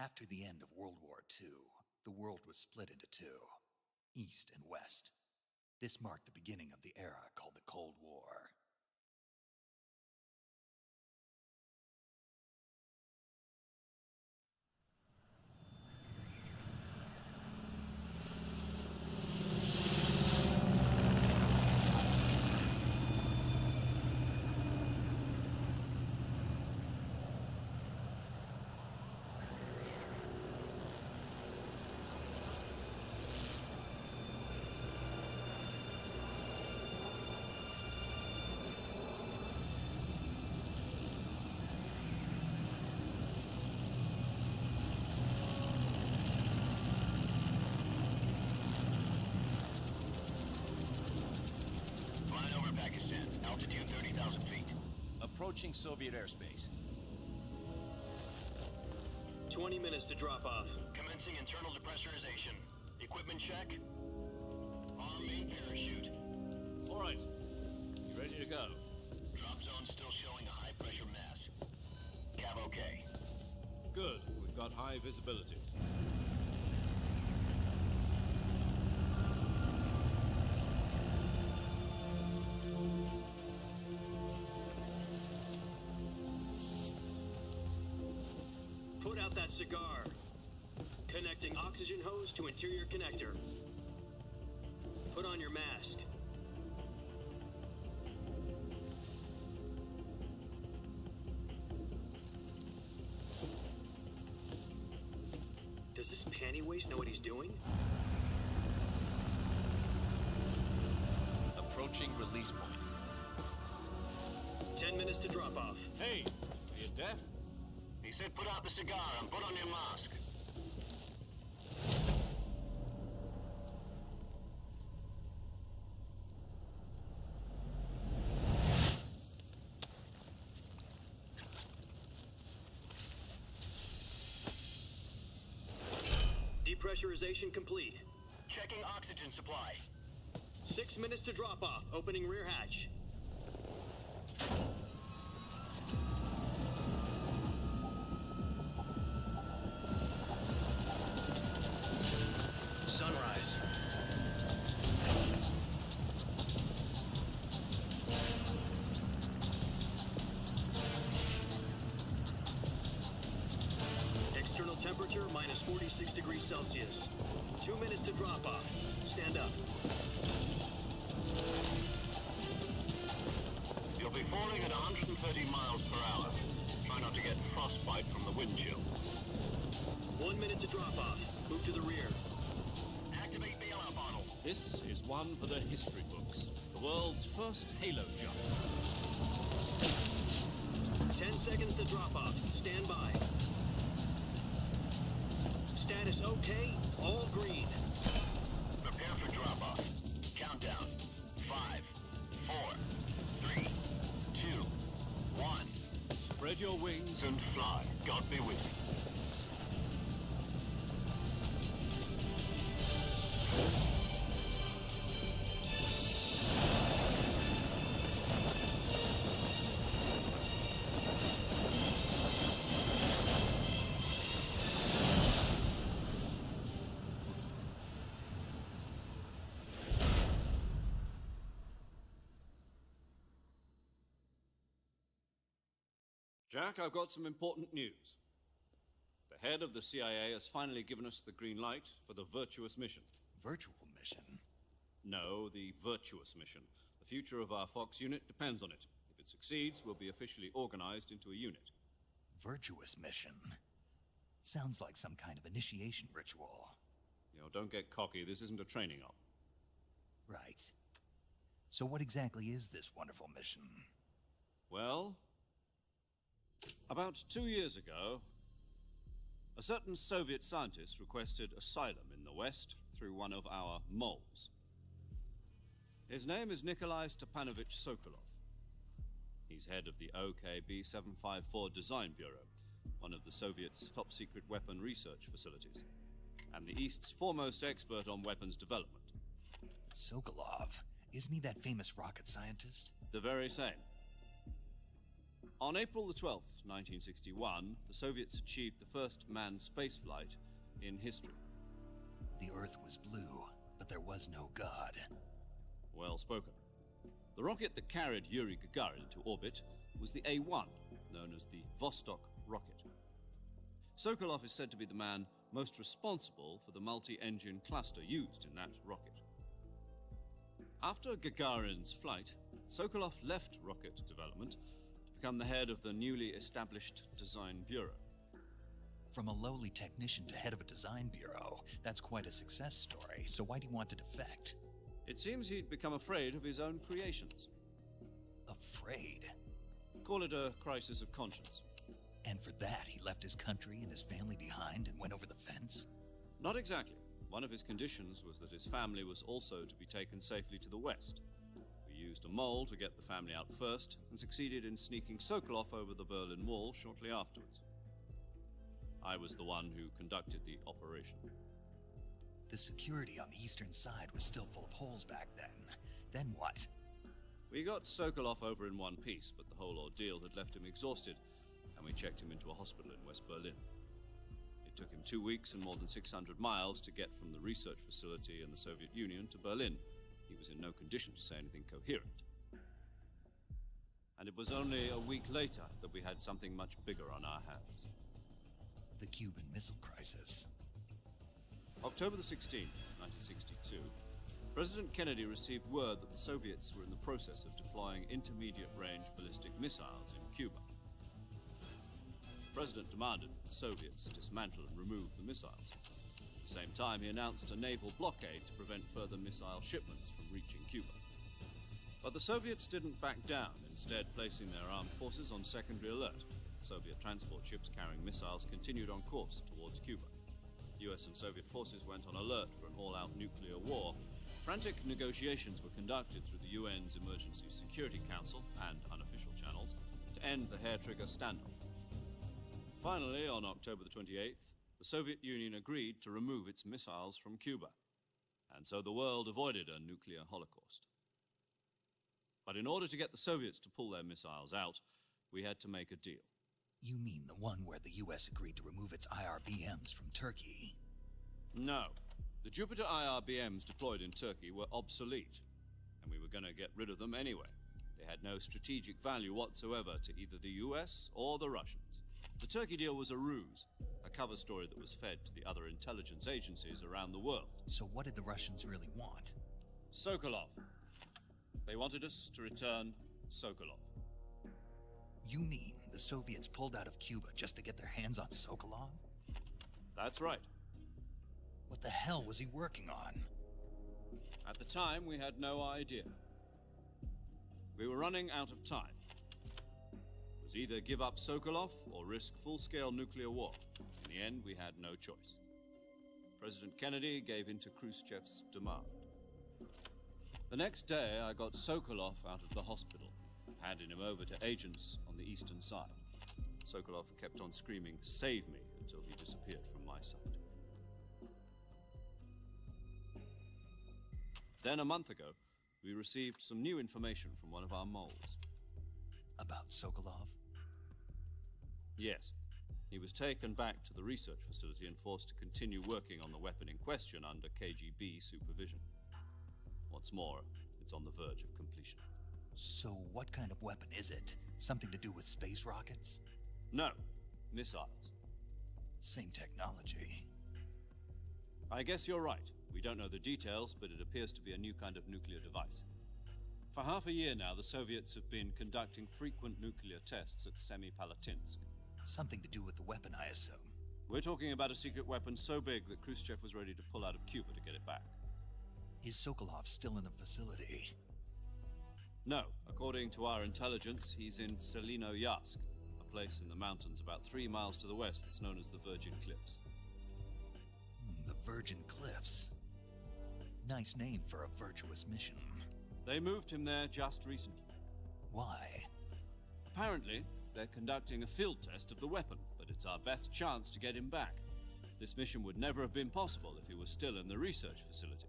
After the end of World War II, the world was split into two, East and West. This marked the beginning of the era called the Cold War. Altitude 30,000 feet. Approaching Soviet airspace. 20 minutes to drop off. Commencing internal depressurization. Equipment check. On main parachute. All right. You ready to go? Drop zone still showing a high pressure mass. Cav okay. Good. We've got high visibility. Put out that cigar. Connecting oxygen hose to interior connector. Put on your mask. Does this panty waste know what he's doing? Approaching release point. 10 minutes to drop off. Hey, are you deaf? He said put out the cigar and put on your mask. Depressurization complete. Checking oxygen supply. 6 minutes to drop off. Opening rear hatch. Sunrise. External temperature minus 46 degrees Celsius. 2 minutes to drop off. Stand up. You'll be falling at 130 miles per hour. Try not to get frostbite from the wind chill. 1 minute to drop off. Move to the rear. Activate bailout bottle. This is one for the history books. The world's first halo jump. 10 seconds to drop off. Stand by. Status okay. All green. Prepare for drop-off. Countdown. 5, 4, 3, 2, 1. Spread your wings. And fly. God be with you. Jack, I've got some important news. The head of the CIA has finally given us the green light for the Virtuous mission. Virtual mission? No, the Virtuous mission. The future of our Fox unit depends on it. If it succeeds, we'll be officially organized into a unit. Virtuous mission? Sounds like some kind of initiation ritual. You know, don't get cocky. This isn't a training op. Right. So what exactly is this wonderful mission? Well, about 2 years ago, a certain Soviet scientist requested asylum in the West through one of our moles. His name is Nikolai Stepanovich Sokolov. He's head of the OKB 754 Design Bureau, one of the Soviets' top-secret weapon research facilities, and the East's foremost expert on weapons development. Sokolov? Isn't he that famous rocket scientist? The very same. On April the 12th, 1961, the Soviets achieved the first manned spaceflight in history. The Earth was blue, but there was no God. Well spoken. The rocket that carried Yuri Gagarin into orbit was the A-1, known as the Vostok rocket. Sokolov is said to be the man most responsible for the multi-engine cluster used in that rocket. After Gagarin's flight, Sokolov left rocket development to become the head of the newly established Design Bureau. From a lowly technician to head of a design bureau, that's quite a success story, so why'd he want to defect? It seems he'd become afraid of his own creations. Afraid? Call it a crisis of conscience. And for that, he left his country and his family behind and went over the fence? Not exactly. One of his conditions was that his family was also to be taken safely to the west. We used a mole to get the family out first and succeeded in sneaking Sokolov over the Berlin Wall shortly afterwards. I was the one who conducted the operation. The security on the eastern side was still full of holes back then. Then what? We got Sokolov over in one piece, but the whole ordeal had left him exhausted, and we checked him into a hospital in West Berlin. It took him 2 weeks and more than 600 miles to get from the research facility in the Soviet Union to Berlin. He was in no condition to say anything coherent. And it was only a week later that we had something much bigger on our hands. The Cuban Missile Crisis. October the 16th, 1962, President Kennedy received word that the Soviets were in the process of deploying intermediate-range ballistic missiles in Cuba. The President demanded that the Soviets dismantle and remove the missiles. At the same time, he announced a naval blockade to prevent further missile shipments from reaching Cuba. But the Soviets didn't back down, instead placing their armed forces on secondary alert. Soviet transport ships carrying missiles continued on course towards Cuba. US and Soviet forces went on alert for an all-out nuclear war. Frantic negotiations were conducted through the UN's Emergency Security Council and unofficial channels to end the hair-trigger standoff. Finally, on October the 28th, the Soviet Union agreed to remove its missiles from Cuba, and so the world avoided a nuclear holocaust. But in order to get the Soviets to pull their missiles out, we had to make a deal. You mean the one where the US agreed to remove its IRBMs from Turkey? No. The Jupiter IRBMs deployed in Turkey were obsolete, and we were going to get rid of them anyway. They had no strategic value whatsoever to either the US or the Russians. The Turkey deal was a ruse, a cover story that was fed to the other intelligence agencies around the world. So what did the Russians really want? Sokolov. They wanted us to return Sokolov. You mean the Soviets pulled out of Cuba just to get their hands on Sokolov? That's right. What the hell was he working on? At the time, we had no idea. We were running out of time. It was either give up Sokolov or risk full-scale nuclear war. In the end, we had no choice. President Kennedy gave in to Khrushchev's demand. The next day, I got Sokolov out of the hospital, handing him over to agents on the eastern side. Sokolov kept on screaming, "Save me," until he disappeared from my sight. Then, a month ago, we received some new information from one of our moles. About Sokolov? Yes. He was taken back to the research facility and forced to continue working on the weapon in question under KGB supervision. What's more, it's on the verge of completion. So what kind of weapon is it? Something to do with space rockets? No, missiles. Same technology. I guess you're right. We don't know the details, but it appears to be a new kind of nuclear device. For half a year now, the Soviets have been conducting frequent nuclear tests at Semipalatinsk. Something to do with the weapon, I assume. We're talking about a secret weapon so big that Khrushchev was ready to pull out of Cuba to get it back. Is Sokolov still in the facility? No. According to our intelligence, he's in Selinoyarsk, a place in the mountains about 3 miles to the west that's known as the Virgin Cliffs. The Virgin Cliffs. Nice name for a virtuous mission. They moved him there just recently. Why? Apparently, they're conducting a field test of the weapon, but it's our best chance to get him back. This mission would never have been possible if he was still in the research facility.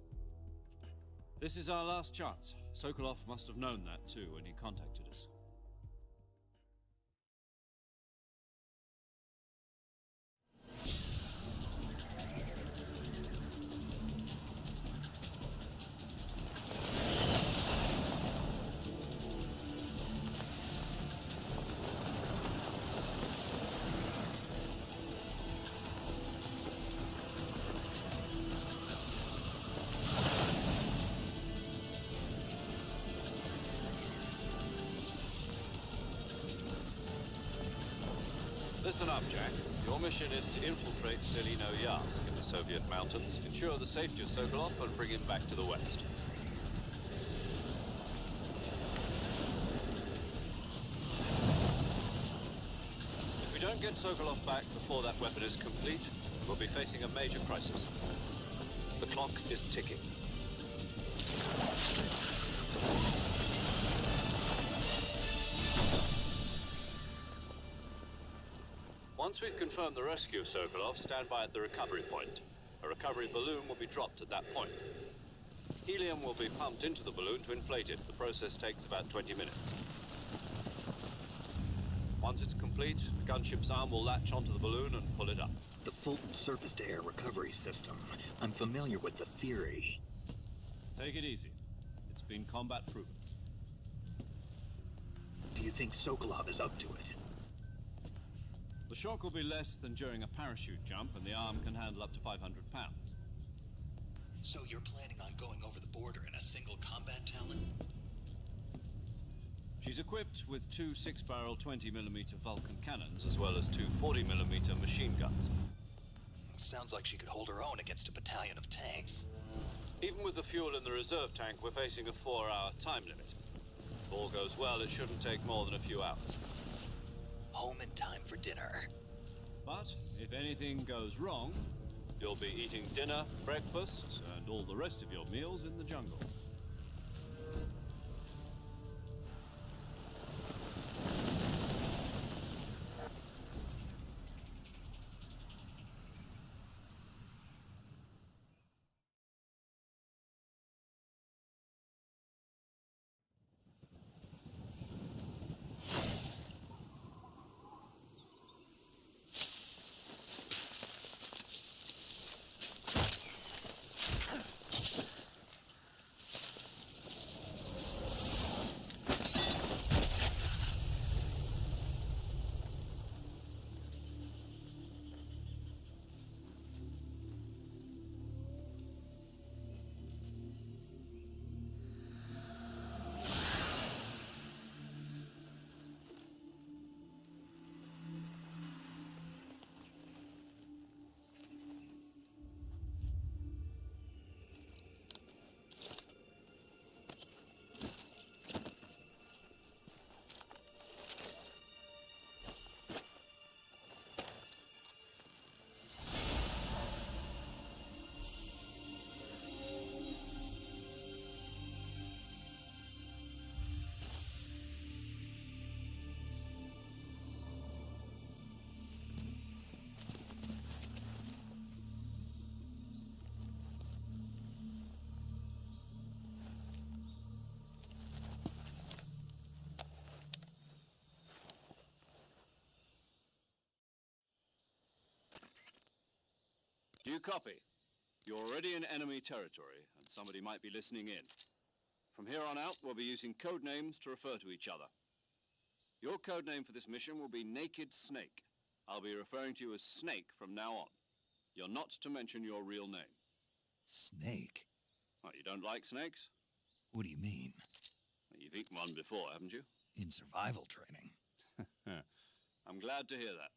This is our last chance. Sokolov must have known that too when he contacted us. Listen up, Jack. Your mission is to infiltrate Selino Yask in the Soviet mountains, ensure the safety of Sokolov, and bring him back to the west. If we don't get Sokolov back before that weapon is complete, we'll be facing a major crisis. The clock is ticking. Once we've confirmed the rescue of Sokolov, stand by at the recovery point. A recovery balloon will be dropped at that point. Helium will be pumped into the balloon to inflate it. The process takes about 20 minutes. Once it's complete, the gunship's arm will latch onto the balloon and pull it up. The Fulton surface-to-air recovery system. I'm familiar with the theory. Take it easy. It's been combat proven. Do you think Sokolov is up to it? The shock will be less than during a parachute jump, and the arm can handle up to 500 pounds. So you're planning on going over the border in a single combat Talon? She's equipped with two 6-barrel 20mm Vulcan cannons, as well as two 40mm machine guns. Sounds like she could hold her own against a battalion of tanks. Even with the fuel in the reserve tank, we're facing a 4-hour time limit. If all goes well, it shouldn't take more than a few hours. Home in time for dinner. But if anything goes wrong, you'll be eating dinner, breakfast, and all the rest of your meals in the jungle. Do you copy? You're already in enemy territory, and somebody might be listening in. From here on out, we'll be using code names to refer to each other. Your code name for this mission will be Naked Snake. I'll be referring to you as Snake from now on. You're not to mention your real name. Snake? What, you don't like snakes? What do you mean? You've eaten one before, haven't you? In survival training. I'm glad to hear that.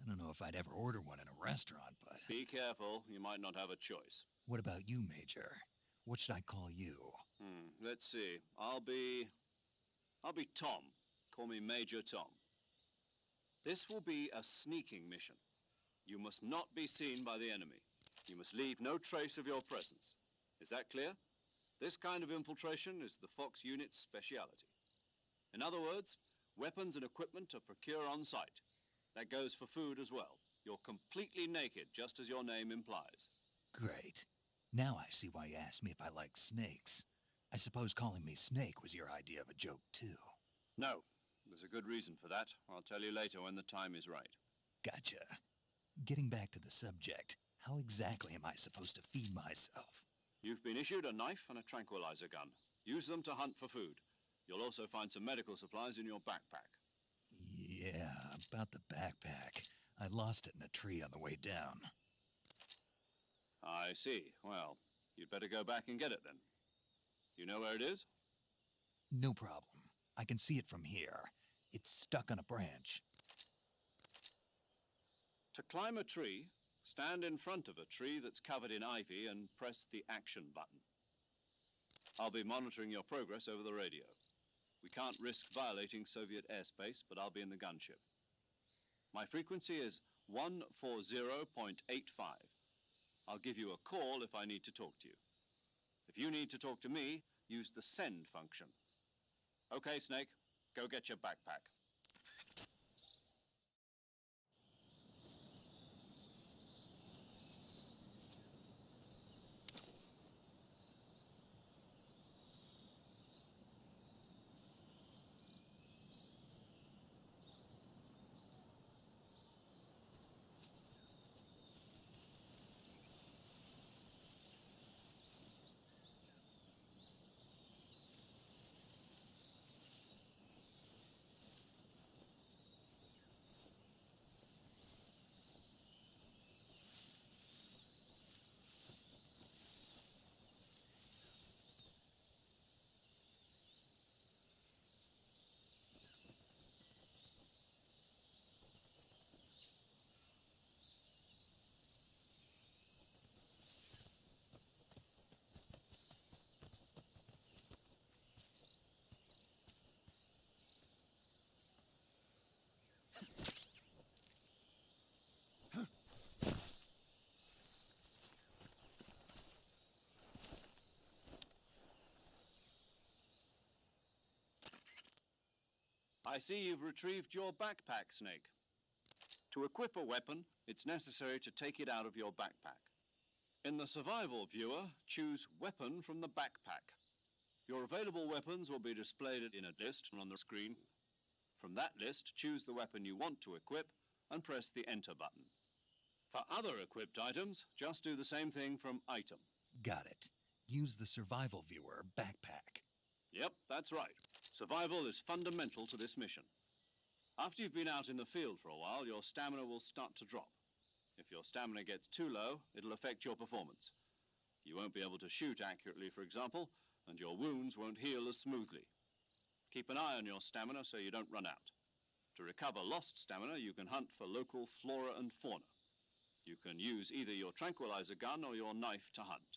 I don't know if I'd ever order one in a restaurant, but... Be careful, you might not have a choice. What about you, Major? What should I call you? Let's see. I'll be Tom. Call me Major Tom. This will be a sneaking mission. You must not be seen by the enemy. You must leave no trace of your presence. Is that clear? This kind of infiltration is the Fox unit's speciality. In other words, weapons and equipment are procured on site. That goes for food as well. You're completely naked, just as your name implies. Great. Now I see why you asked me if I like snakes. I suppose calling me Snake was your idea of a joke, too. No. There's a good reason for that. I'll tell you later when the time is right. Gotcha. Getting back to the subject, how exactly am I supposed to feed myself? You've been issued a knife and a tranquilizer gun. Use them to hunt for food. You'll also find some medical supplies in your backpack. Yeah, about the backpack. I lost it in a tree on the way down. I see. Well, you'd better go back and get it then. You know where it is? No problem. I can see it from here. It's stuck on a branch. To climb a tree, stand in front of a tree that's covered in ivy and press the action button. I'll be monitoring your progress over the radio. We can't risk violating Soviet airspace, but I'll be in the gunship. My frequency is 140.85. I'll give you a call if I need to talk to you. If you need to talk to me, use the send function. Okay, Snake, go get your backpack. I see you've retrieved your backpack, Snake. To equip a weapon, it's necessary to take it out of your backpack. In the survival viewer, choose Weapon from the backpack. Your available weapons will be displayed in a list on the screen. From that list, choose the weapon you want to equip and press the Enter button. For other equipped items, just do the same thing from Item. Got it. Use the survival viewer backpack. Yep, that's right. Survival is fundamental to this mission. After you've been out in the field for a while, your stamina will start to drop. If your stamina gets too low, it'll affect your performance. You won't be able to shoot accurately, for example, and your wounds won't heal as smoothly. Keep an eye on your stamina so you don't run out. To recover lost stamina, you can hunt for local flora and fauna. You can use either your tranquilizer gun or your knife to hunt.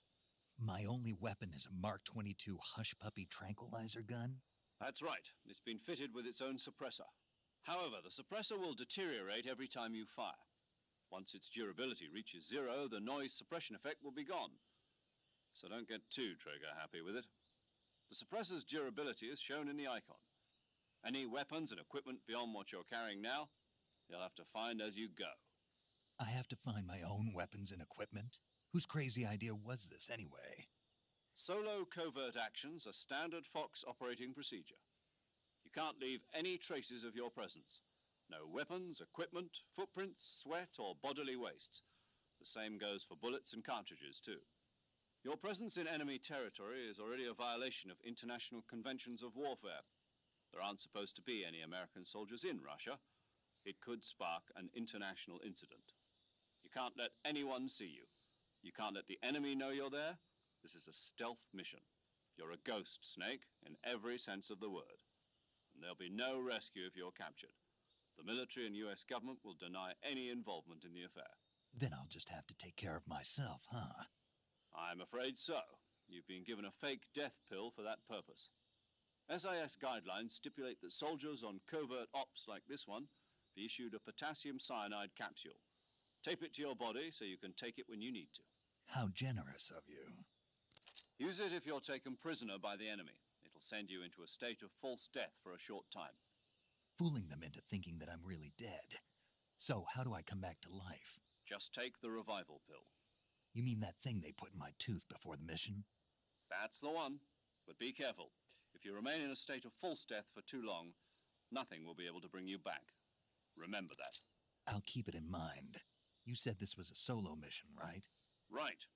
My only weapon is a Mark 22 Hush Puppy tranquilizer gun? That's right. It's been fitted with its own suppressor. However, the suppressor will deteriorate every time you fire. Once its durability reaches zero, the noise suppression effect will be gone. So don't get too trigger-happy with it. The suppressor's durability is shown in the icon. Any weapons and equipment beyond what you're carrying now, you'll have to find as you go. I have to find my own weapons and equipment? Whose crazy idea was this anyway? Solo covert actions are standard Fox operating procedure. You can't leave any traces of your presence. No weapons, equipment, footprints, sweat, or bodily waste. The same goes for bullets and cartridges, too. Your presence in enemy territory is already a violation of international conventions of warfare. There aren't supposed to be any American soldiers in Russia. It could spark an international incident. You can't let anyone see you. You can't let the enemy know you're there. This is a stealth mission. You're a ghost, Snake, in every sense of the word. And there'll be no rescue if you're captured. The military and US government will deny any involvement in the affair. Then I'll just have to take care of myself, huh? I'm afraid so. You've been given a fake death pill for that purpose. SIS guidelines stipulate that soldiers on covert ops like this one be issued a potassium cyanide capsule. Tape it to your body so you can take it when you need to. How generous of you. Use it if you're taken prisoner by the enemy. It'll send you into a state of false death for a short time. Fooling them into thinking that I'm really dead. So how do I come back to life? Just take the revival pill. You mean that thing they put in my tooth before the mission? That's the one. But be careful. If you remain in a state of false death for too long, nothing will be able to bring you back. Remember that. I'll keep it in mind. You said this was a solo mission, right? Right.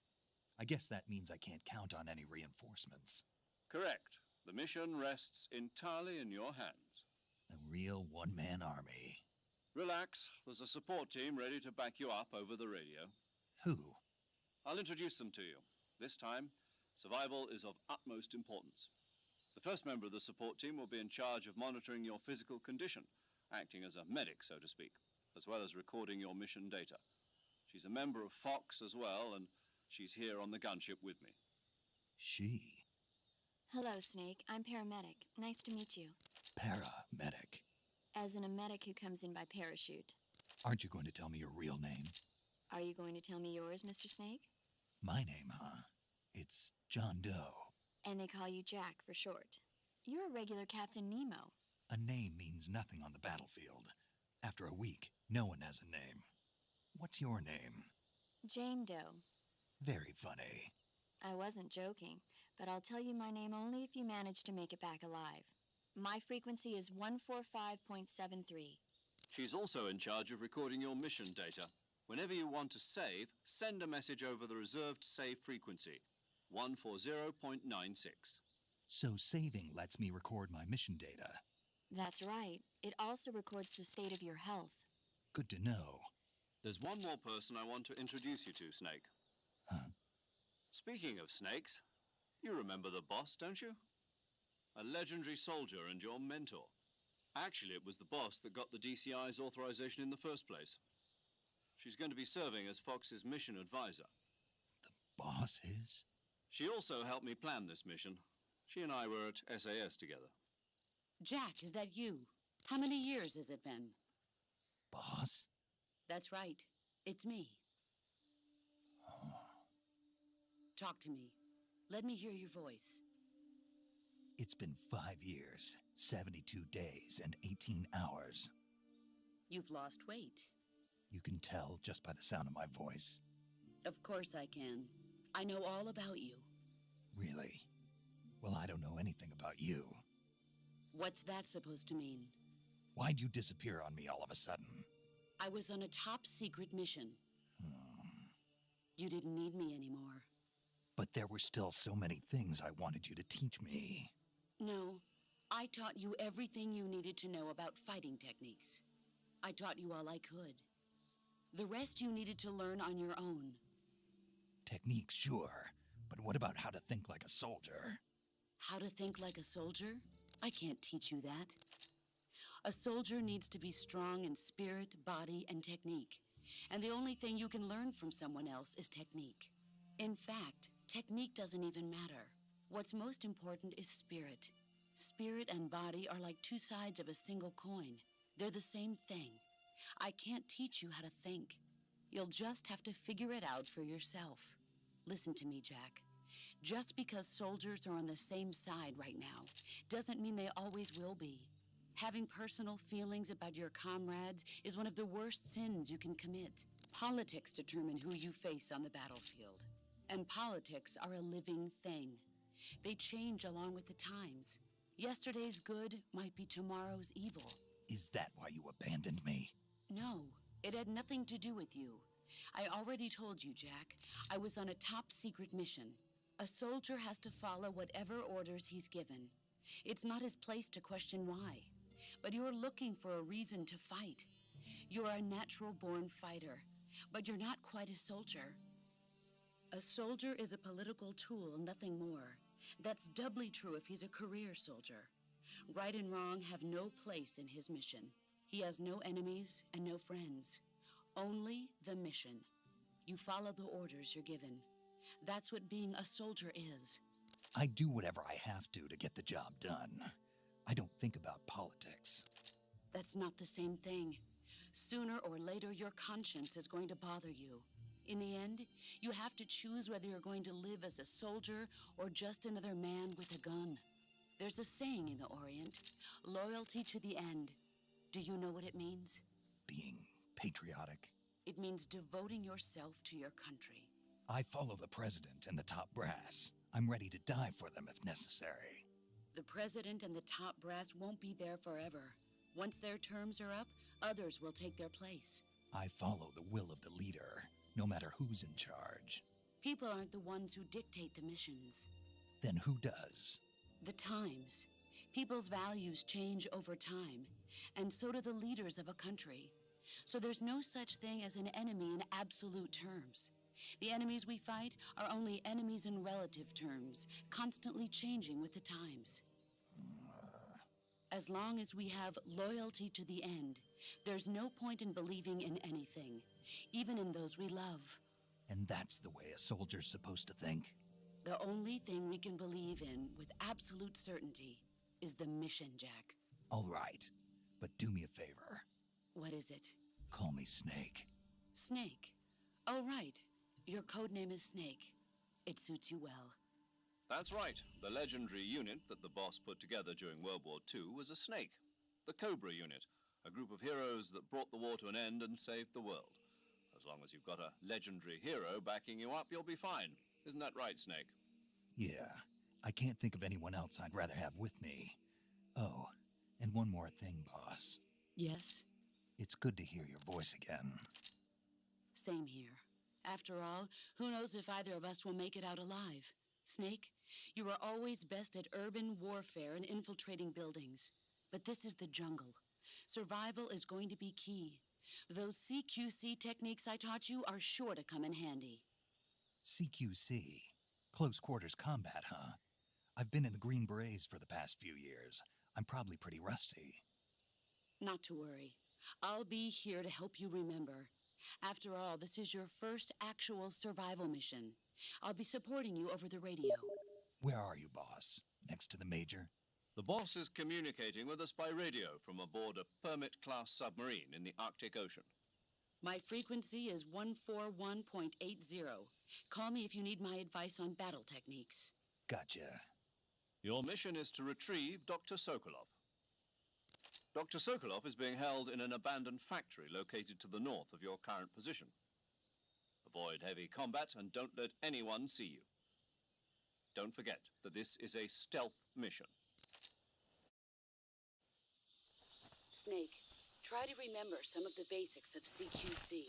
I guess that means I can't count on any reinforcements. Correct. The mission rests entirely in your hands. A real one-man army. Relax. There's a support team ready to back you up over the radio. Who? I'll introduce them to you. This time, survival is of utmost importance. The first member of the support team will be in charge of monitoring your physical condition, acting as a medic, so to speak. as well as recording your mission data. She's a member of Fox as well, and she's here on the gunship with me. She? Hello, Snake. I'm paramedic. Nice to meet you. Paramedic. As in a medic who comes in by parachute. Aren't you going to tell me your real name? Are you going to tell me yours, Mr. Snake? My name, huh? It's John Doe. And they call you Jack for short. You're a regular Captain Nemo. A name means nothing on the battlefield. After a week, no one has a name. What's your name? Jane Doe. Very funny. I wasn't joking, but I'll tell you my name only if you manage to make it back alive. My frequency is 145.73. She's also in charge of recording your mission data. Whenever you want to save, send a message over the reserved save frequency, 140.96. So saving lets me record my mission data. That's right. It also records the state of your health. Good to know. There's one more person I want to introduce you to, Snake. Huh? Speaking of snakes, you remember the boss, don't you? A legendary soldier and your mentor. Actually, it was the boss that got the DCI's authorization in the first place. She's going to be serving as Fox's mission advisor. The boss is? She also helped me plan this mission. She and I were at SAS together. Jack, is that you? How many years has it been? Boss? That's right. It's me. Oh. Talk to me. Let me hear your voice. It's been 5 years, 72 days, and 18 hours. You've lost weight. You can tell just by the sound of my voice. Of course I can. I know all about you. Really? Well, I don't know anything about you. What's that supposed to mean? Why'd you disappear on me all of a sudden? I was on a top-secret mission. You didn't need me anymore. But there were still so many things I wanted you to teach me. No, I taught you everything you needed to know about fighting techniques. I taught you all I could. The rest you needed to learn on your own. Techniques, sure. But what about how to think like a soldier? How to think like a soldier? I can't teach you that. A soldier needs to be strong in spirit, body, and technique. And the only thing you can learn from someone else is technique. In fact, technique doesn't even matter. What's most important is spirit. Spirit and body are like two sides of a single coin. They're the same thing. I can't teach you how to think. You'll just have to figure it out for yourself. Listen to me, Jack. Just because soldiers are on the same side right now doesn't mean they always will be. Having personal feelings about your comrades is one of the worst sins you can commit. Politics determine who you face on the battlefield. And politics are a living thing. They change along with the times. Yesterday's good might be tomorrow's evil. Is that why you abandoned me? No, it had nothing to do with you. I already told you, Jack. I was on a top-secret mission. A soldier has to follow whatever orders he's given. It's not his place to question why. But you're looking for a reason to fight. You're a natural-born fighter, but you're not quite a soldier. A soldier is a political tool, nothing more. That's doubly true if he's a career soldier. Right and wrong have no place in his mission. He has no enemies and no friends. Only the mission. You follow the orders you're given. That's what being a soldier is. I do whatever I have to get the job done. I don't think about politics. That's not the same thing. Sooner or later, your conscience is going to bother you. In the end, you have to choose whether you're going to live as a soldier or just another man with a gun. There's a saying in the Orient, loyalty to the end. Do you know what it means? Being patriotic. It means devoting yourself to your country. I follow the president and the top brass. I'm ready to die for them if necessary. The president and the top brass won't be there forever. Once their terms are up, others will take their place. I follow the will of the leader, no matter who's in charge. People aren't the ones who dictate the missions. Then who does? The times. People's values change over time, and so do the leaders of a country. So there's no such thing as an enemy in absolute terms. The enemies we fight are only enemies in relative terms, constantly changing with the times. As long as we have loyalty to the end, there's no point in believing in anything, even in those we love. And that's the way a soldier's supposed to think? The only thing we can believe in with absolute certainty is the mission, Jack. All right, but do me a favor. What is it? Call me Snake. Snake. Oh, right. Your code name is Snake. It suits you well. That's right. The legendary unit that the boss put together during World War II was a snake. The Cobra unit, a group of heroes that brought the war to an end and saved the world. As long as you've got a legendary hero backing you up, you'll be fine. Isn't that right, Snake? Yeah, I can't think of anyone else I'd rather have with me. Oh, and one more thing, boss. Yes? It's good to hear your voice again. Same here. After all, who knows if either of us will make it out alive? Snake, you are always best at urban warfare and infiltrating buildings. But this is the jungle. Survival is going to be key. Those CQC techniques I taught you are sure to come in handy. CQC? Close quarters combat, huh? I've been in the Green Berets for the past few years. I'm probably pretty rusty. Not to worry. I'll be here to help you remember. After all, this is your first actual survival mission. I'll be supporting you over the radio. Where are you, boss? Next to the Major? The boss is communicating with us by radio from aboard a Permit-class submarine in the Arctic Ocean. My frequency is 141.80. Call me if you need my advice on battle techniques. Gotcha. Your mission is to retrieve Dr. Sokolov. Dr. Sokolov is being held in an abandoned factory located to the north of your current position. Avoid heavy combat and don't let anyone see you. Don't forget that this is a stealth mission. Snake, try to remember some of the basics of CQC.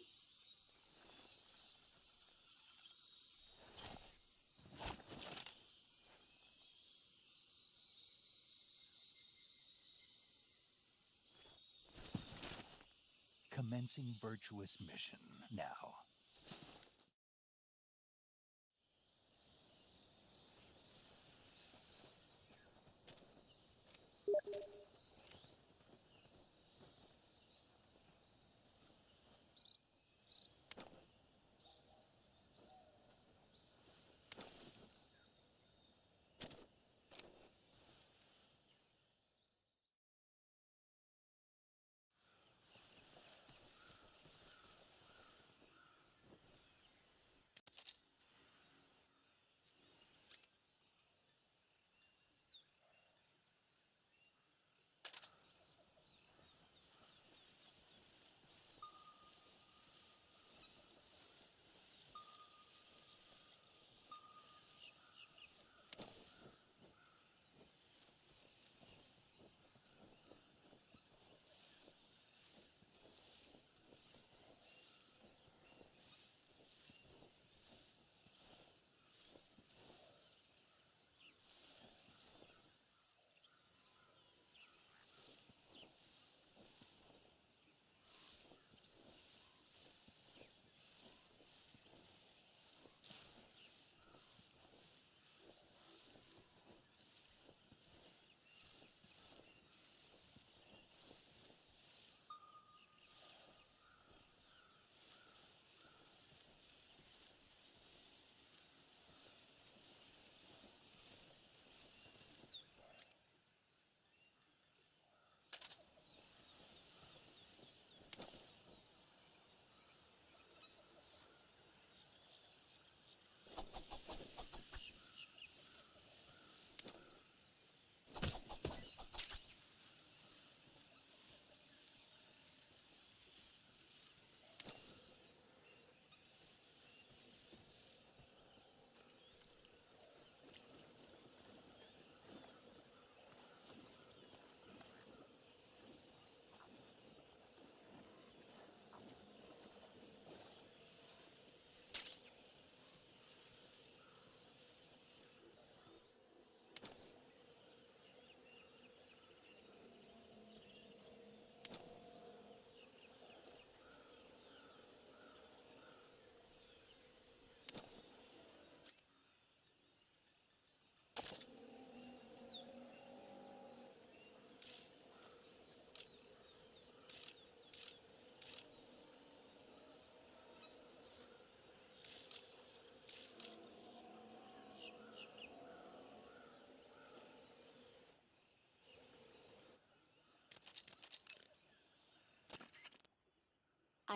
Commencing virtuous mission now.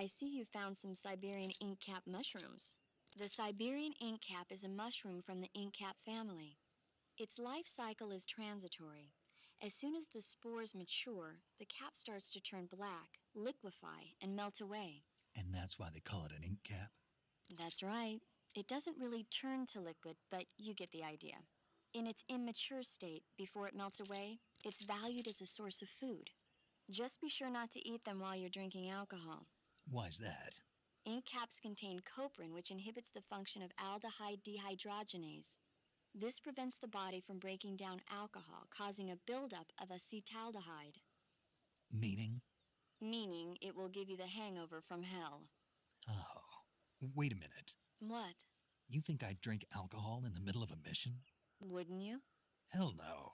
I see you found some Siberian ink cap mushrooms. The Siberian ink cap is a mushroom from the ink cap family. Its life cycle is transitory. As soon as the spores mature, the cap starts to turn black, liquefy, and melt away. And that's why they call it an ink cap? That's right. It doesn't really turn to liquid, but you get the idea. In its immature state, before it melts away, it's valued as a source of food. Just be sure not to eat them while you're drinking alcohol. Why's that? Ink caps contain coprin, which inhibits the function of aldehyde dehydrogenase. This prevents the body from breaking down alcohol, causing a buildup of acetaldehyde. Meaning? Meaning it will give you the hangover from hell. Oh, wait a minute. What? You think I'd drink alcohol in the middle of a mission? Wouldn't you? Hell no.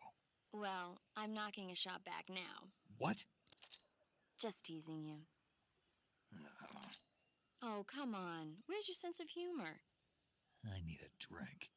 Well, I'm knocking a shot back now. What? Just teasing you. Oh, come on. Where's your sense of humor? I need a drink.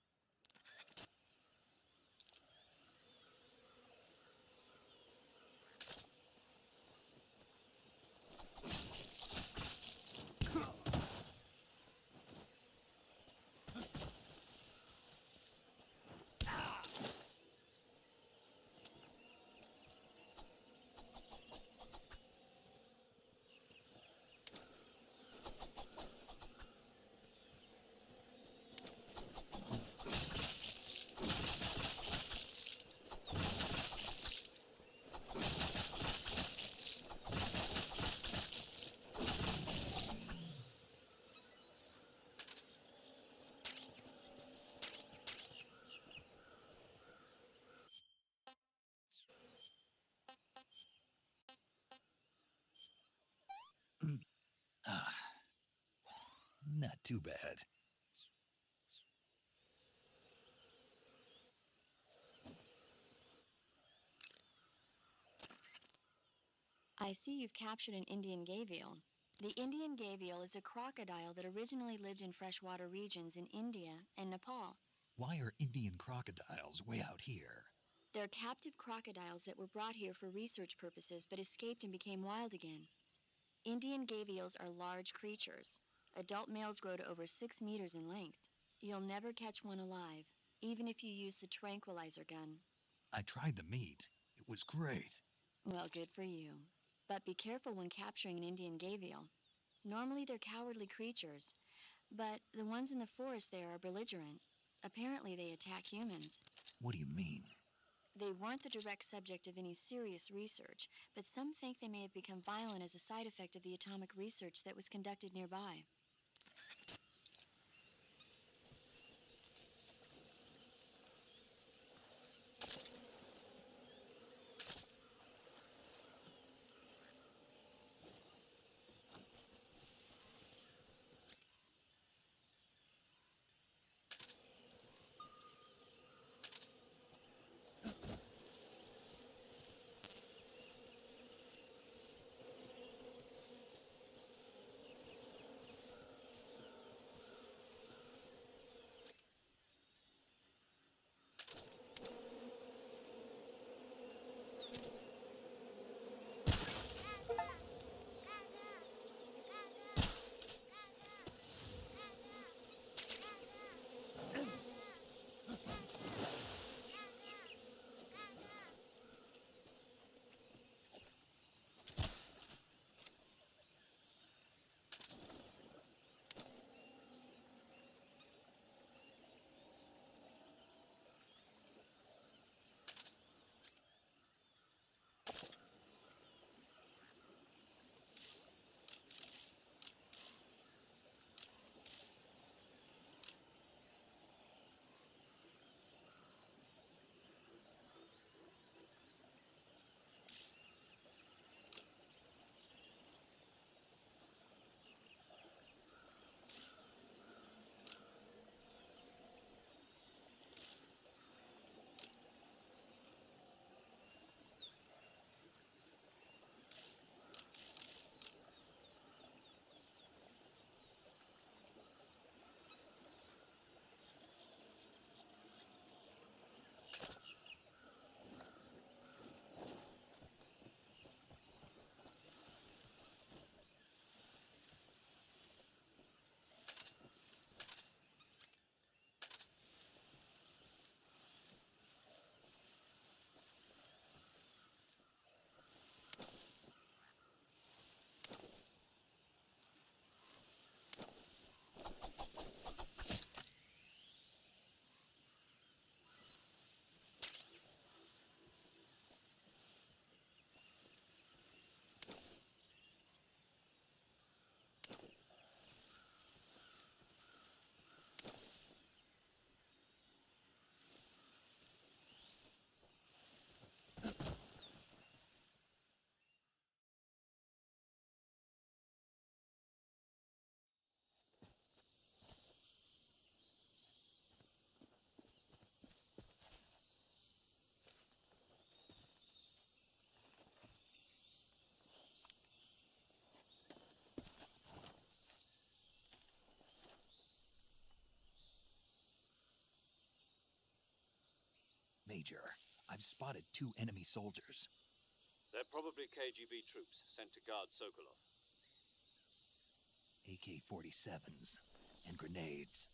Not too bad. I see you've captured an Indian gavial. The Indian gavial is a crocodile that originally lived in freshwater regions in India and Nepal. Why are Indian crocodiles way out here? They're captive crocodiles that were brought here for research purposes but escaped and became wild again. Indian gavials are large creatures. Adult males grow to over 6 meters in length. You'll never catch one alive, even if you use the tranquilizer gun. I tried the meat. It was great. Well, good for you. But be careful when capturing an Indian gavial. Normally they're cowardly creatures, but the ones in the forest there are belligerent. Apparently they attack humans. What do you mean? They weren't the direct subject of any serious research, but some think they may have become violent as a side effect of the atomic research that was conducted nearby. Major. I've spotted 2 enemy soldiers. They're probably KGB troops sent to guard Sokolov. AK-47s and grenades.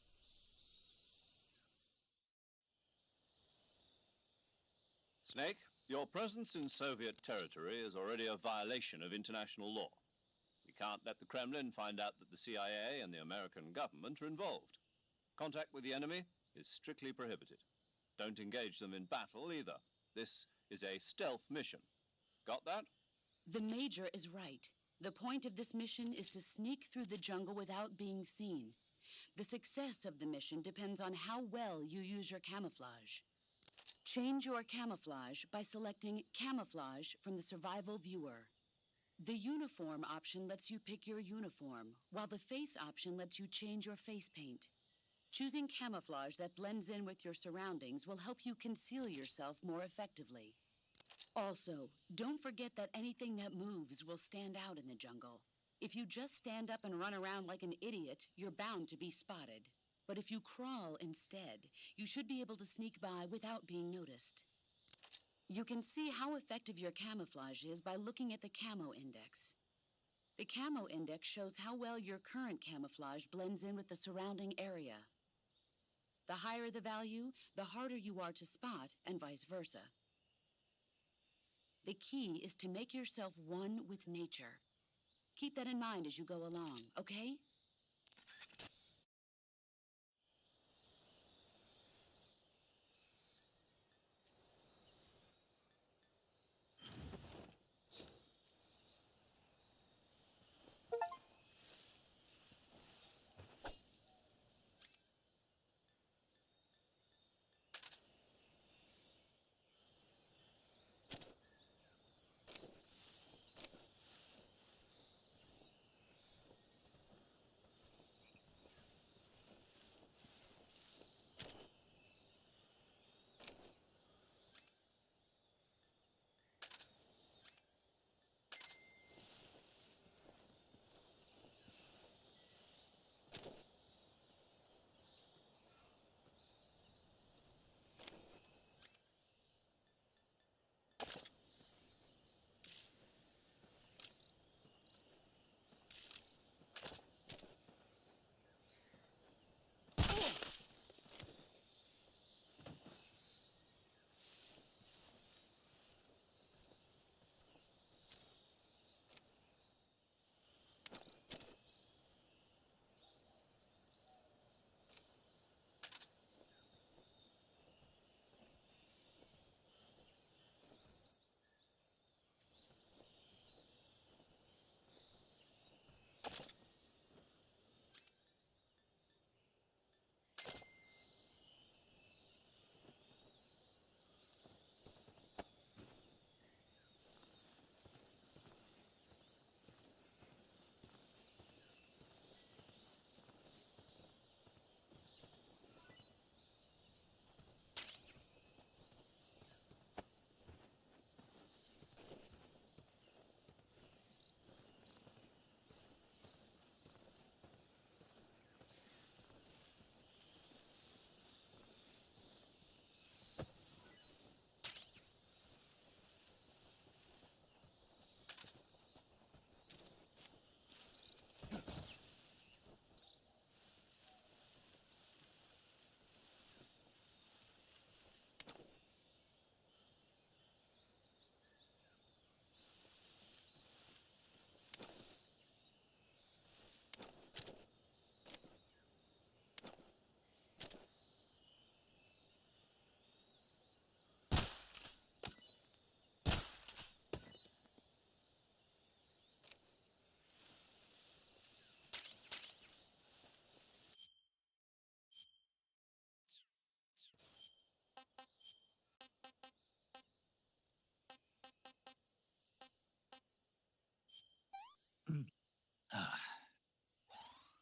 Snake, your presence in Soviet territory is already a violation of international law. We can't let the Kremlin find out that the CIA and the American government are involved. Contact with the enemy is strictly prohibited. Don't engage them in battle either. This is a stealth mission. Got that? The Major is right. The point of this mission is to sneak through the jungle without being seen. The success of the mission depends on how well you use your camouflage. Change your camouflage by selecting Camouflage from the Survival Viewer. The Uniform option lets you pick your uniform, while the Face option lets you change your face paint. Choosing camouflage that blends in with your surroundings will help you conceal yourself more effectively. Also, don't forget that anything that moves will stand out in the jungle. If you just stand up and run around like an idiot, you're bound to be spotted. But if you crawl instead, you should be able to sneak by without being noticed. You can see how effective your camouflage is by looking at the Camo Index. The Camo Index shows how well your current camouflage blends in with the surrounding area. The higher the value, the harder you are to spot, and vice versa. The key is to make yourself one with nature. Keep that in mind as you go along, okay?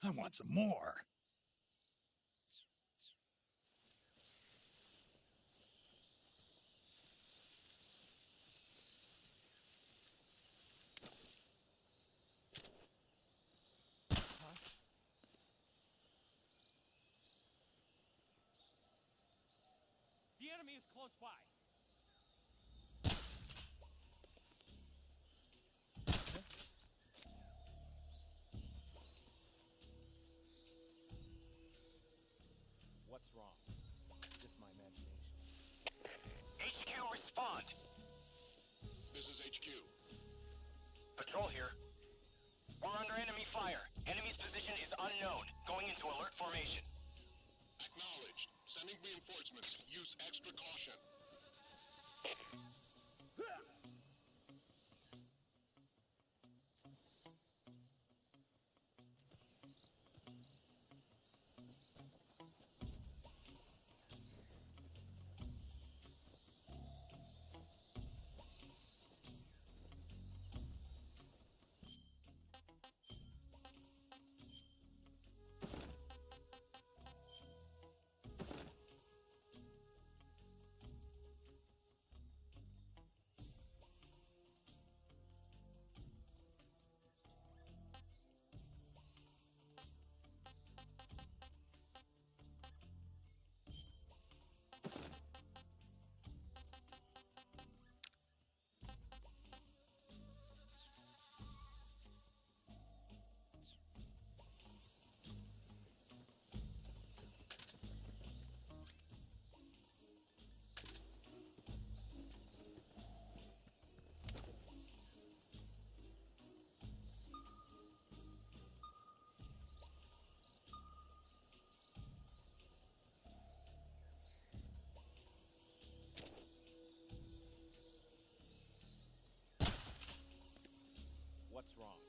I want some more. The enemy is close by. wrong? Just my imagination. HQ, respond! This is HQ. Patrol here. We're under enemy fire. Enemy's position is unknown. Going into alert formation. Acknowledged. Sending reinforcements. Use extra caution. What's wrong?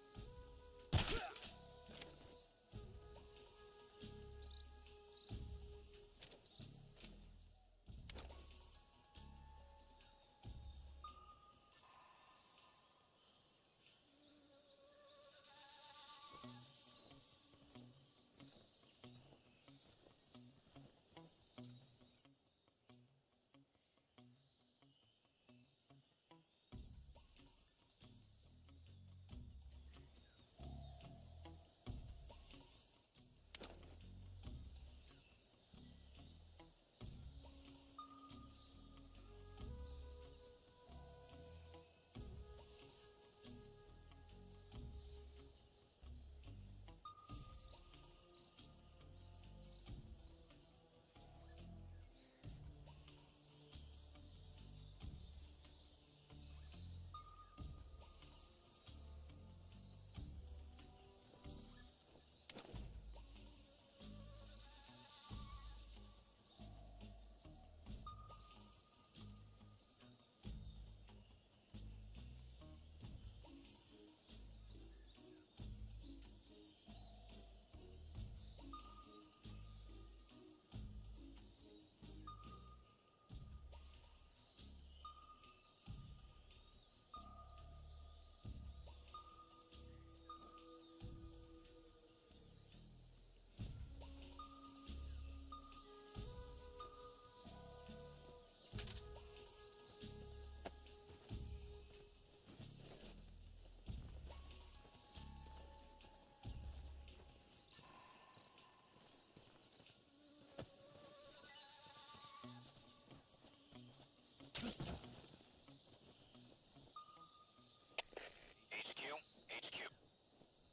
HQ.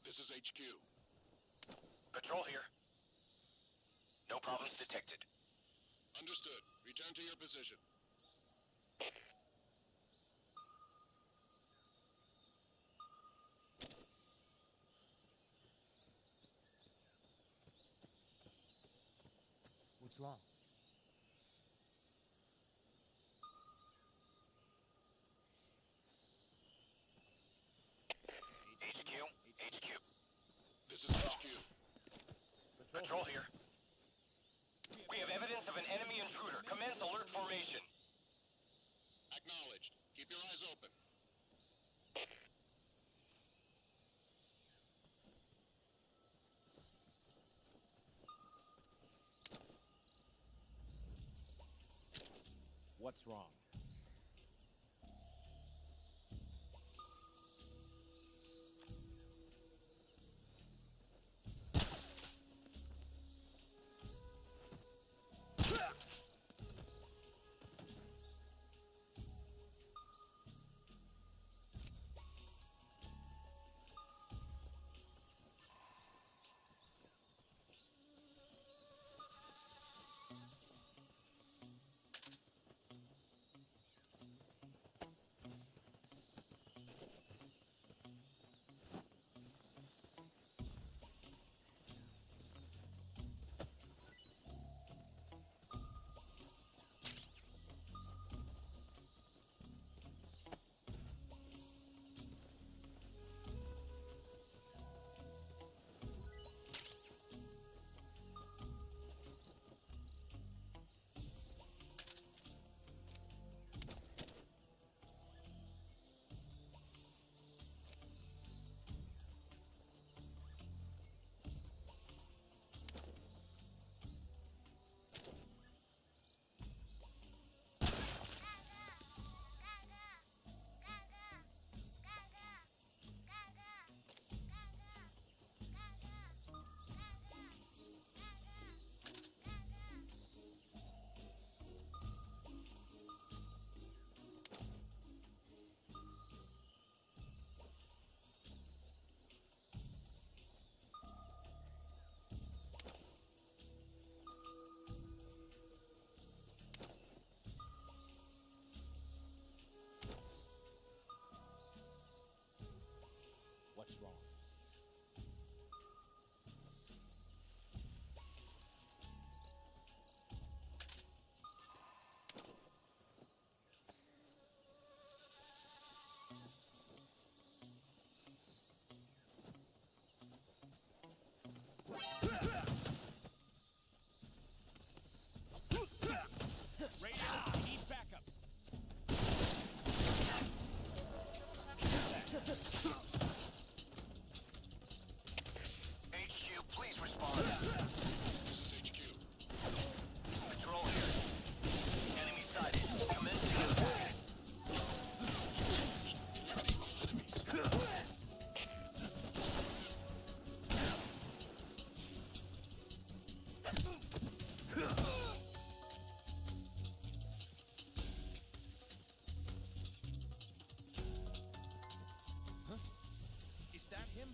This is HQ. Patrol here. No problems detected. Understood. Return to your position. What's wrong? HQ. This is HQ. Patrol here. We have evidence of an enemy intruder. Commence alert formation. Acknowledged. Keep your eyes open. What's wrong? Is that him?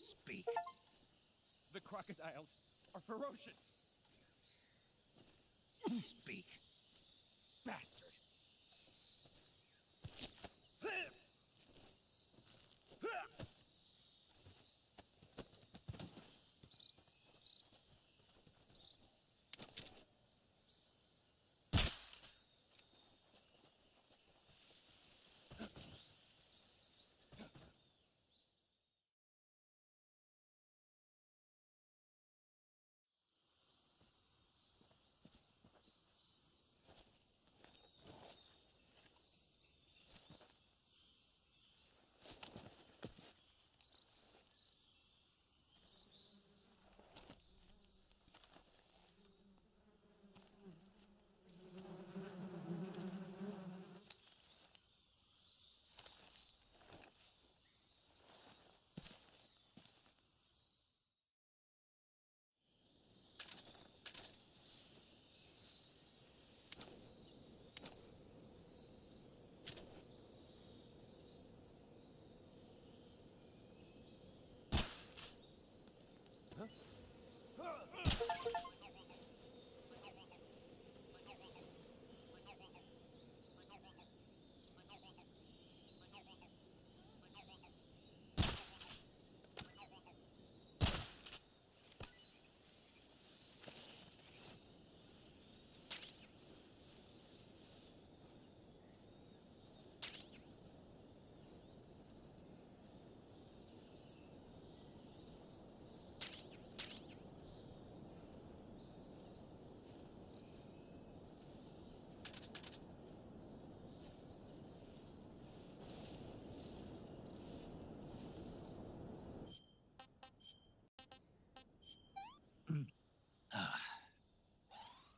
Speak. The crocodiles are ferocious. Speak. Bastard.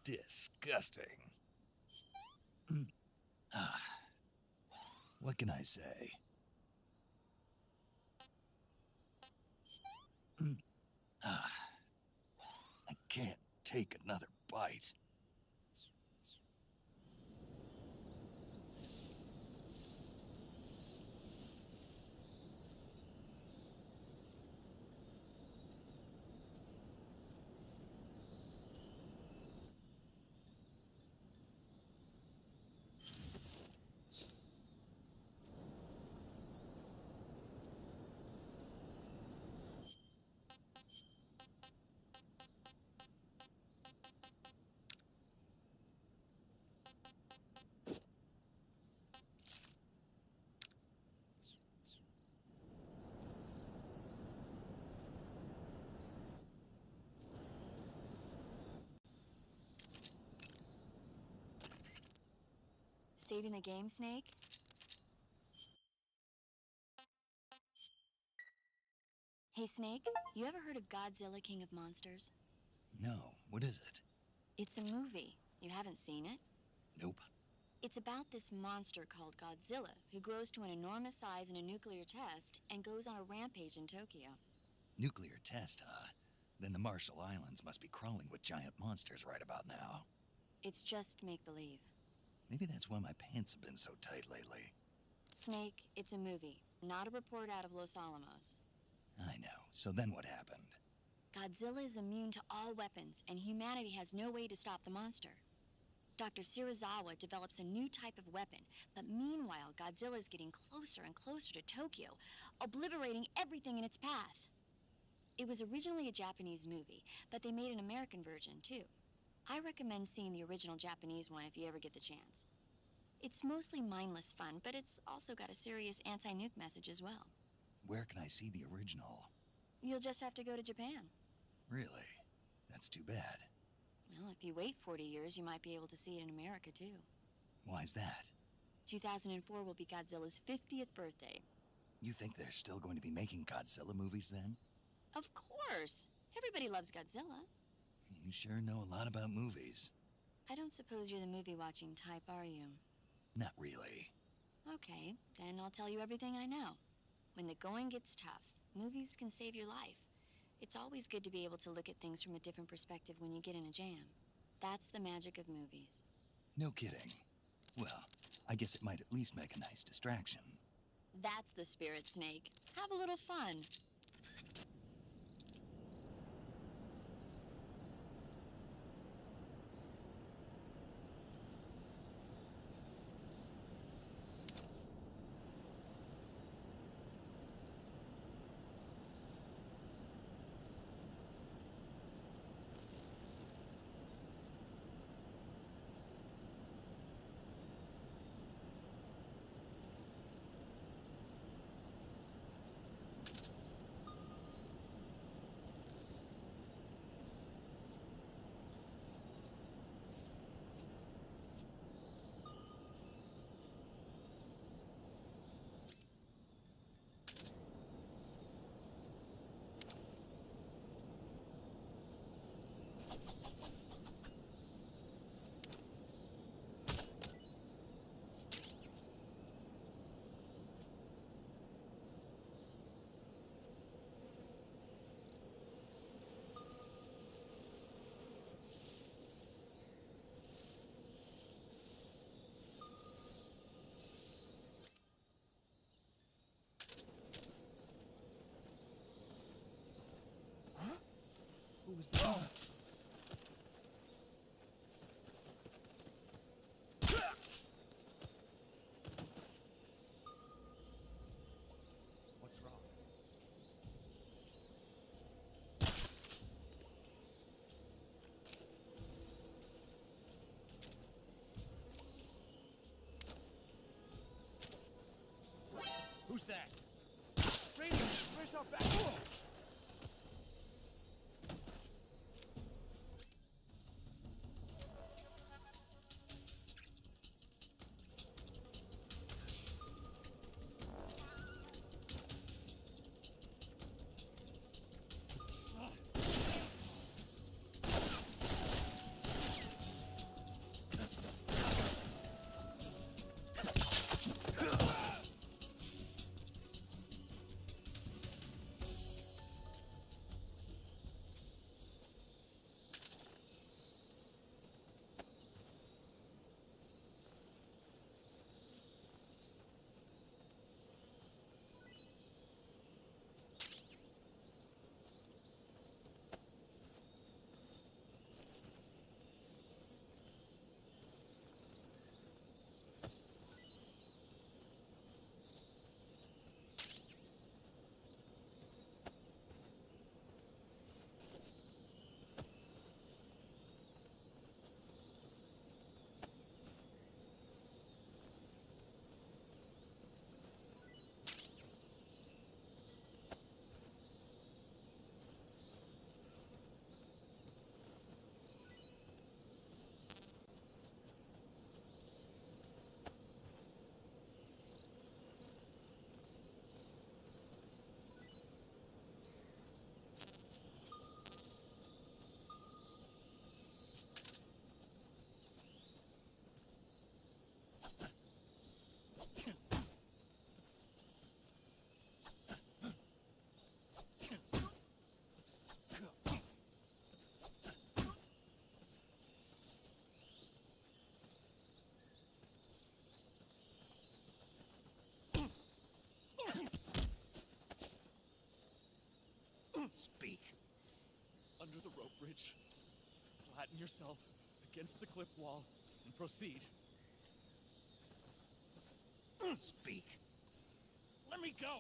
Disgusting. What can I say? I can't take another bite. Saving the game, Snake? Hey, Snake, you ever heard of Godzilla, King of Monsters? No, what is it? It's a movie. You haven't seen it? Nope. It's about this monster called Godzilla, who grows to an enormous size in a nuclear test and goes on a rampage in Tokyo. Nuclear test, huh? Then the Marshall Islands must be crawling with giant monsters right about now. It's just make-believe. Maybe that's why my pants have been so tight lately. Snake, it's a movie, not a report out of Los Alamos. I know. So then what happened? Godzilla is immune to all weapons, and humanity has no way to stop the monster. Dr. Shirazawa develops a new type of weapon, but meanwhile, Godzilla is getting closer and closer to Tokyo, obliterating everything in its path. It was originally a Japanese movie, but they made an American version, too. I recommend seeing the original Japanese one if you ever get the chance. It's mostly mindless fun, but it's also got a serious anti-nuke message as well. Where can I see the original? You'll just have to go to Japan. Really? That's too bad. Well, if you wait 40 years, you might be able to see it in America, too. Why's that? 2004 will be Godzilla's 50th birthday. You think they're still going to be making Godzilla movies then? Of course! Everybody loves Godzilla. You sure know a lot about movies. I don't suppose you're the movie-watching type, are you? Not really. Okay, then I'll tell you everything I know. When the going gets tough, movies can save your life. It's always good to be able to look at things from a different perspective when you get in a jam. That's the magic of movies. No kidding. Well, I guess it might at least make a nice distraction. That's the spirit, Snake. Have a little fun. Who was that? What's wrong? Who's that? Raiden, where's our back? Oh! Flatten yourself against the clip wall and proceed. Speak. Let me go!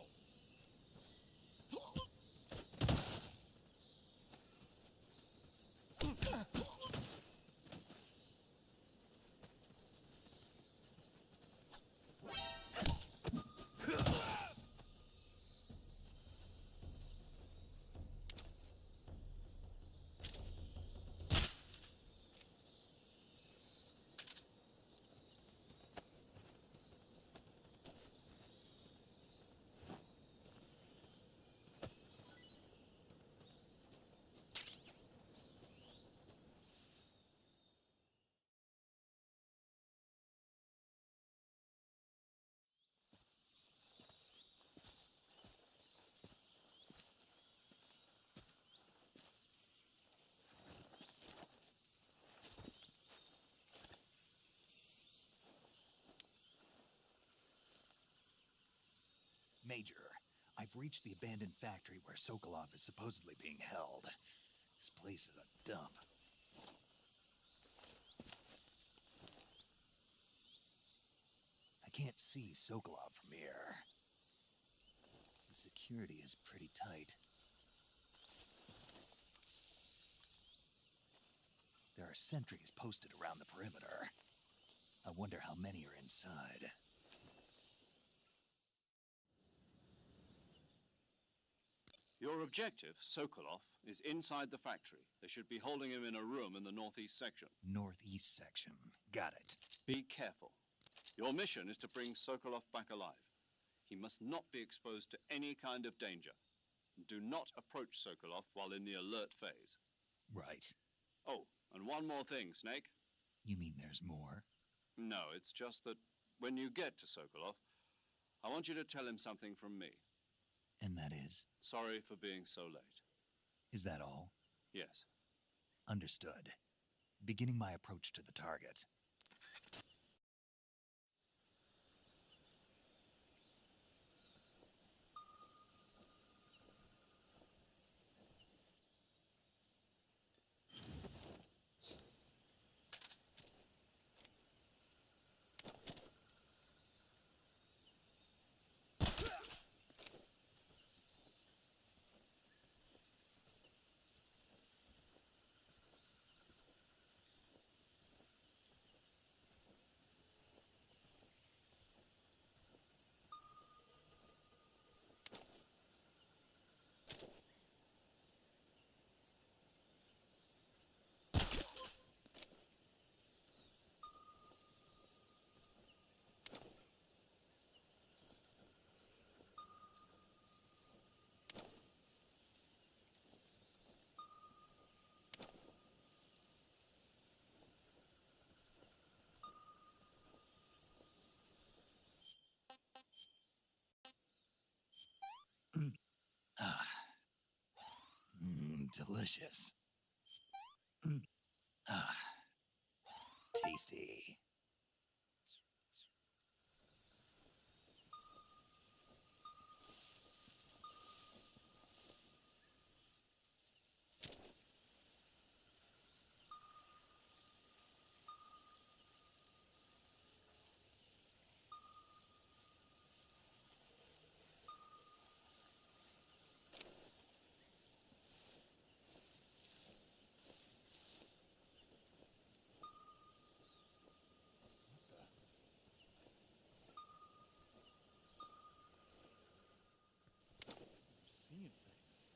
Major, I've reached the abandoned factory where Sokolov is supposedly being held. This place is a dump. I can't see Sokolov from here. The security is pretty tight. There are sentries posted around the perimeter. I wonder how many are inside. Your objective, Sokolov, is inside the factory. They should be holding him in a room in the northeast section. Northeast section. Got it. Be careful. Your mission is to bring Sokolov back alive. He must not be exposed to any kind of danger. Do not approach Sokolov while in the alert phase. Right. Oh, and one more thing, Snake. You mean there's more? No, it's just that when you get to Sokolov, I want you to tell him something from me. And that is? Sorry for being so late. Is that all? Yes. Understood. Beginning my approach to the target. Delicious. Tasty. Seeing things.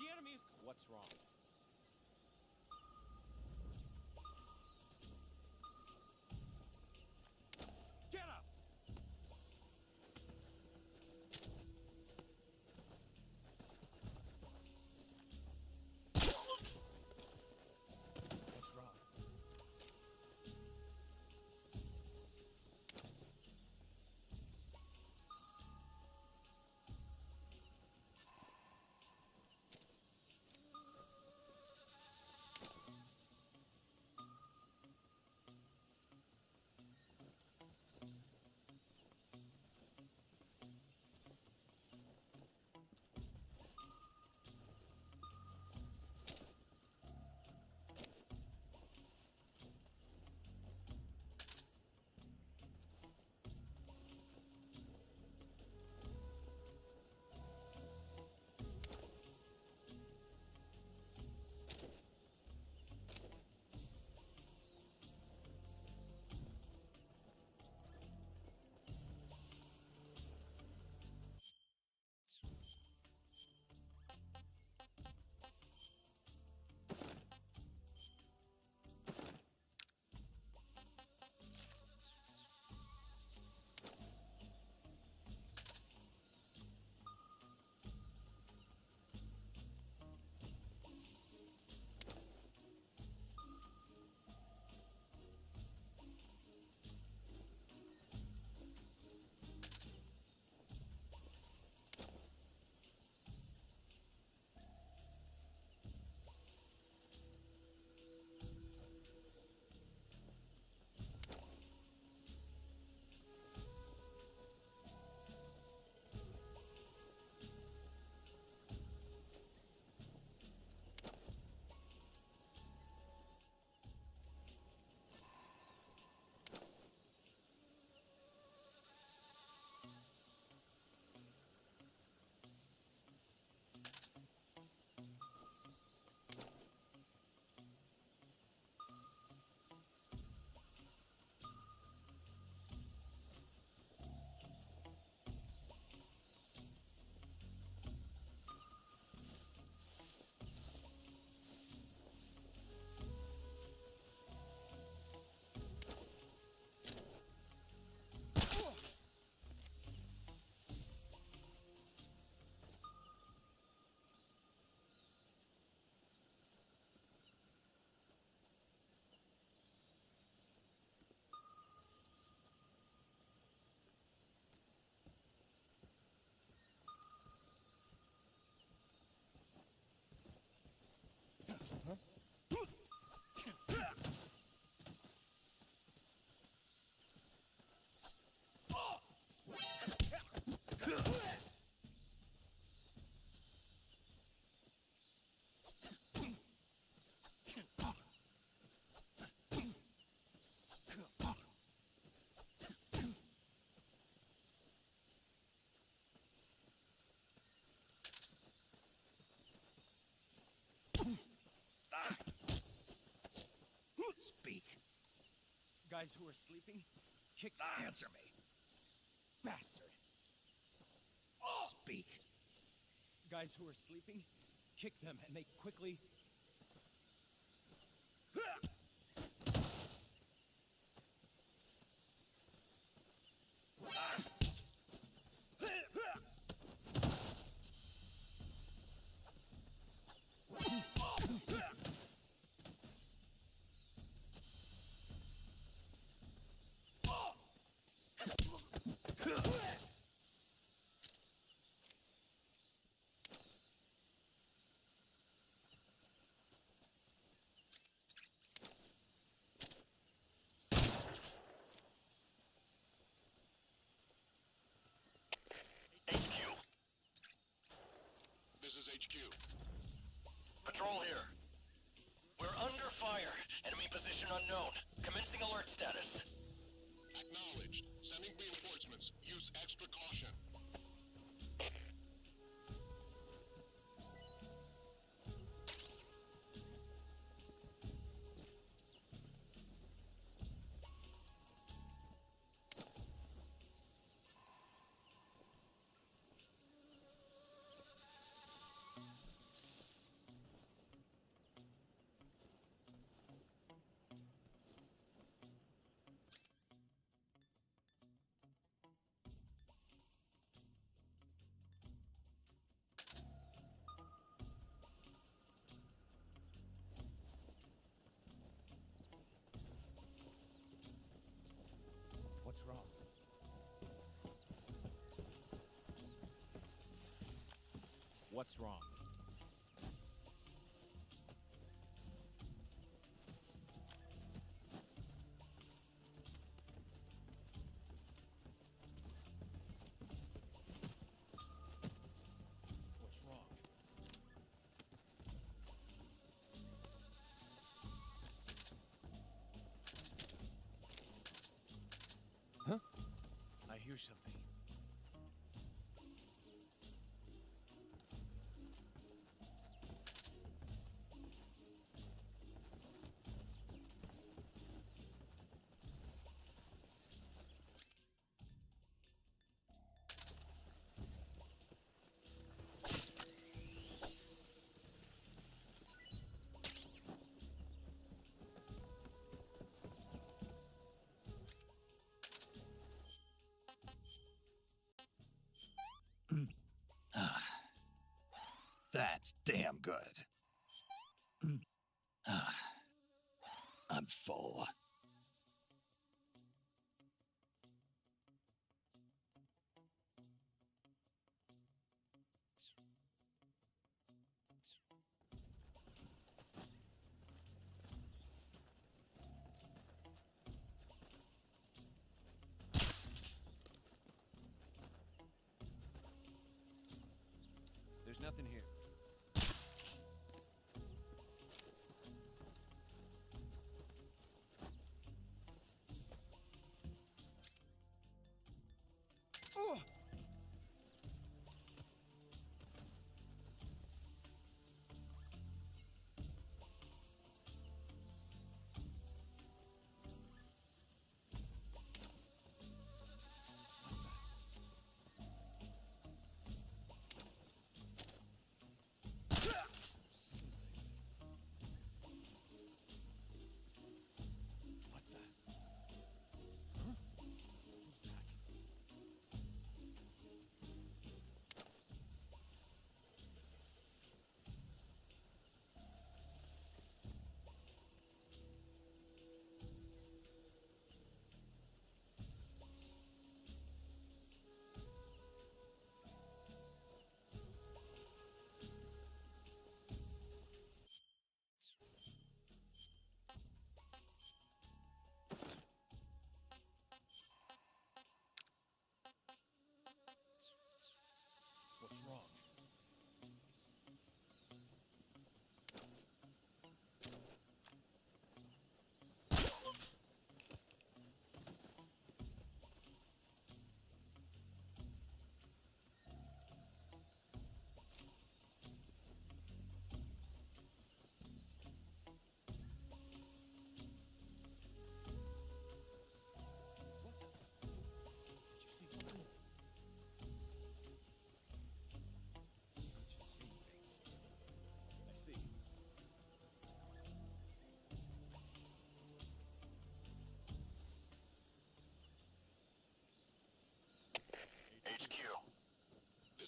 The enemy is... What's wrong? Guys who are sleeping, kick them. Answer me. Bastard. Speak. Guys who are sleeping, kick them and make quickly. HQ. This is HQ. Patrol here. We're under fire. Enemy position unknown. Commencing alert status. Acknowledged. Sending reinforcements. Use extra caution. What's wrong? What's wrong? What's wrong? Huh? I hear something. That's damn good. I'm full. There's nothing here.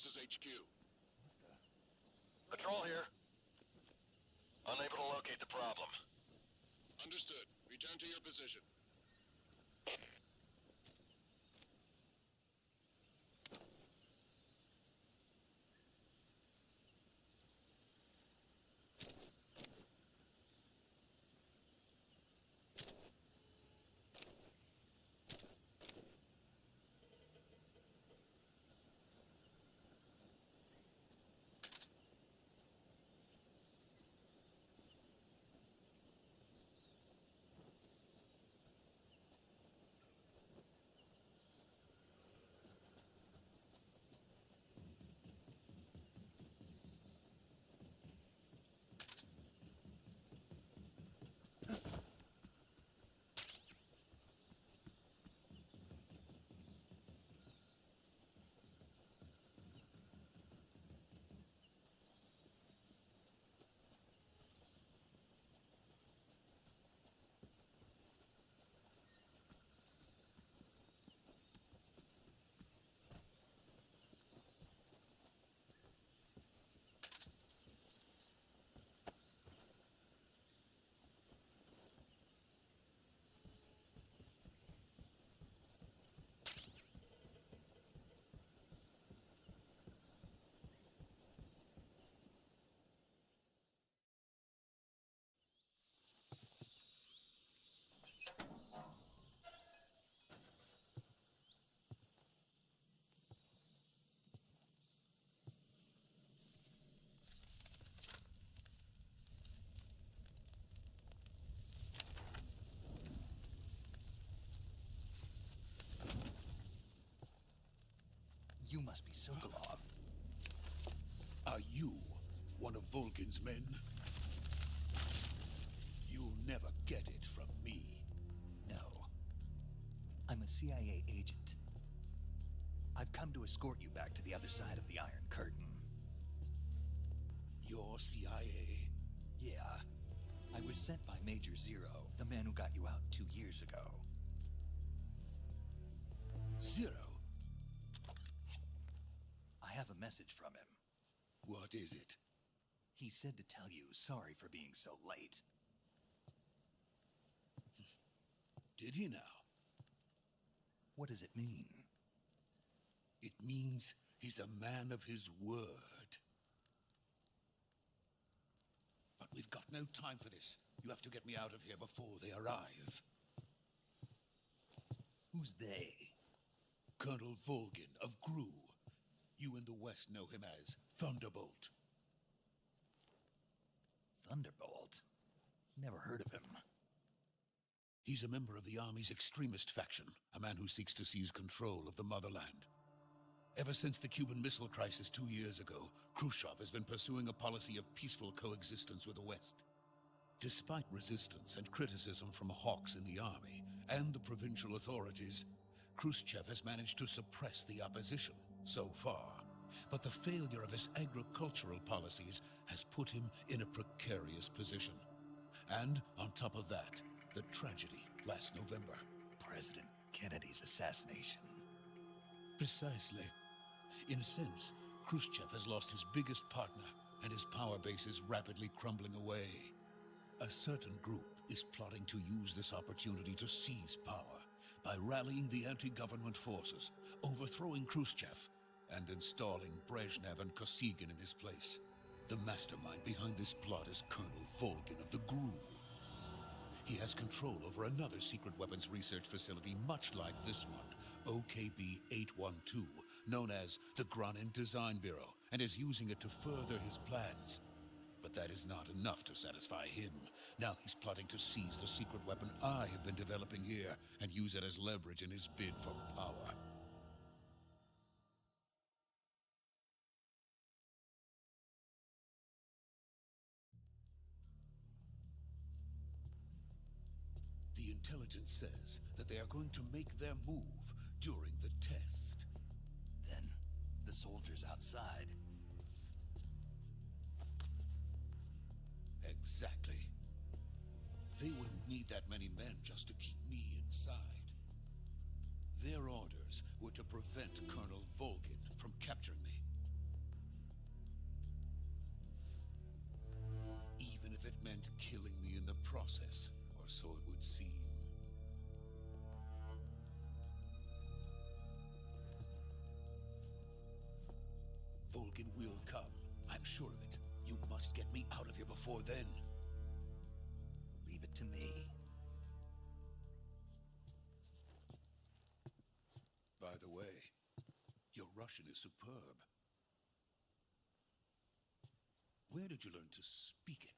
This is HQ. Patrol here. Unable to locate the problem. Understood. Return to your position. You must be Sokolov. Are you one of Volgin's men? You'll never get it from me. No. I'm a CIA agent. I've come to escort you back to the other side of the Iron Curtain. You're CIA? Yeah. I was sent by Major Zero, the man who got you out 2 years ago. Zero? I have a message from him. What is it? He said to tell you sorry for being so late. Did he now? What does it mean? It means he's a man of his word. But we've got no time for this. You have to get me out of here before they arrive. Who's they? Colonel Volgin of GRU. You in the West know him as Thunderbolt. Thunderbolt? Never heard of him. He's a member of the Army's extremist faction, a man who seeks to seize control of the motherland. Ever since the Cuban Missile Crisis 2 years ago, Khrushchev has been pursuing a policy of peaceful coexistence with the West. Despite resistance and criticism from hawks in the army and the provincial authorities, Khrushchev has managed to suppress the opposition so far. But the failure of his agricultural policies has put him in a precarious position. And on top of that, the tragedy last November. President Kennedy's assassination. Precisely. In a sense, Khrushchev has lost his biggest partner, and his power base is rapidly crumbling away. A certain group is plotting to use this opportunity to seize power by rallying the anti-government forces, overthrowing Khrushchev, and installing Brezhnev and Kosygin in his place. The mastermind behind this plot is Colonel Volgin of the GRU. He has control over another secret weapons research facility much like this one, OKB-812, known as the Granin Design Bureau, and is using it to further his plans. But that is not enough to satisfy him. Now he's plotting to seize the secret weapon I have been developing here and use it as leverage in his bid for power. The intelligence says that they are going to make their move during the test. Then, the soldiers outside. Exactly. They wouldn't need that many men just to keep me inside. Their orders were to prevent Colonel Volgin from capturing me. process, or so it would seem. Vulcan will come. I'm sure of it. You must get me out of here before then. Leave it to me. By the way, your Russian is superb. Where did you learn to speak it?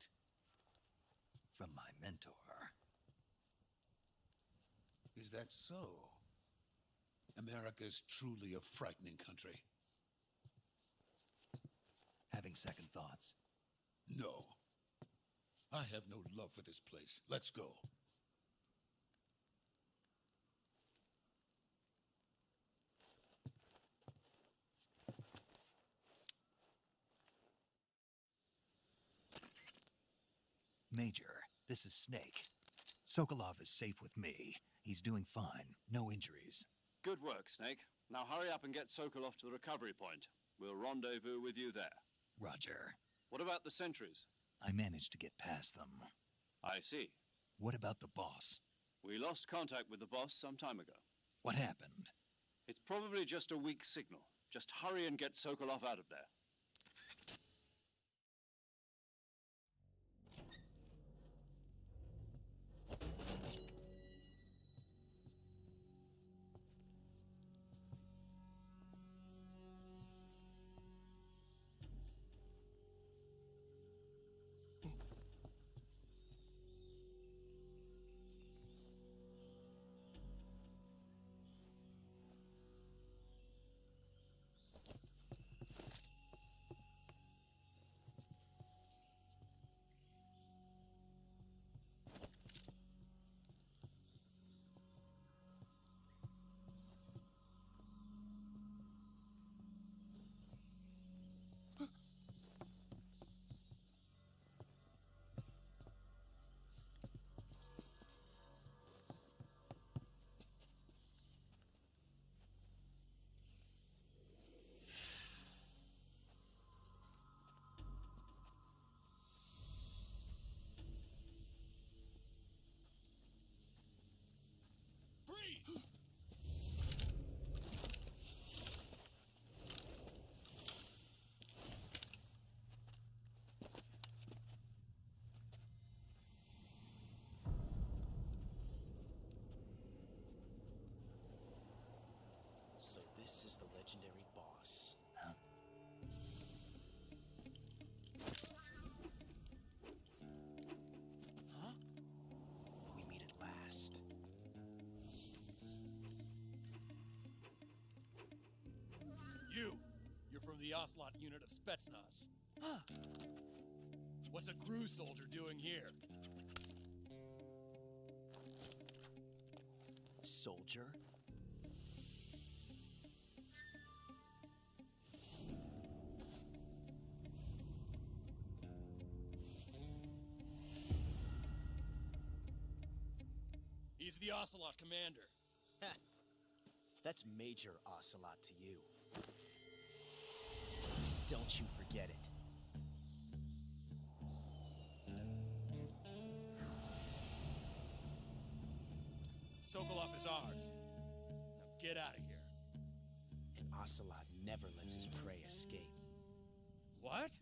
From my mentor. Is that so? America is truly a frightening country. Having second thoughts? No. I have no love for this place. Let's go. Major, this is Snake. Sokolov is safe with me. He's doing fine. No injuries. Good work, Snake. Now hurry up and get Sokolov to the recovery point. We'll rendezvous with you there. Roger. What about the sentries? I managed to get past them. I see. What about the boss? We lost contact with the boss some time ago. What happened? It's probably just a weak signal. Just hurry and get Sokolov out of there. So this is the legendary boss. Huh? Huh? We meet at last. You're from the Ocelot unit of Spetsnaz. Huh. What's a GRU soldier doing here? Soldier? He's the Ocelot commander. Heh. That's Major Ocelot to you. Don't you forget it. Sokolov is ours. Now get out of here. And Ocelot never lets his prey escape. What?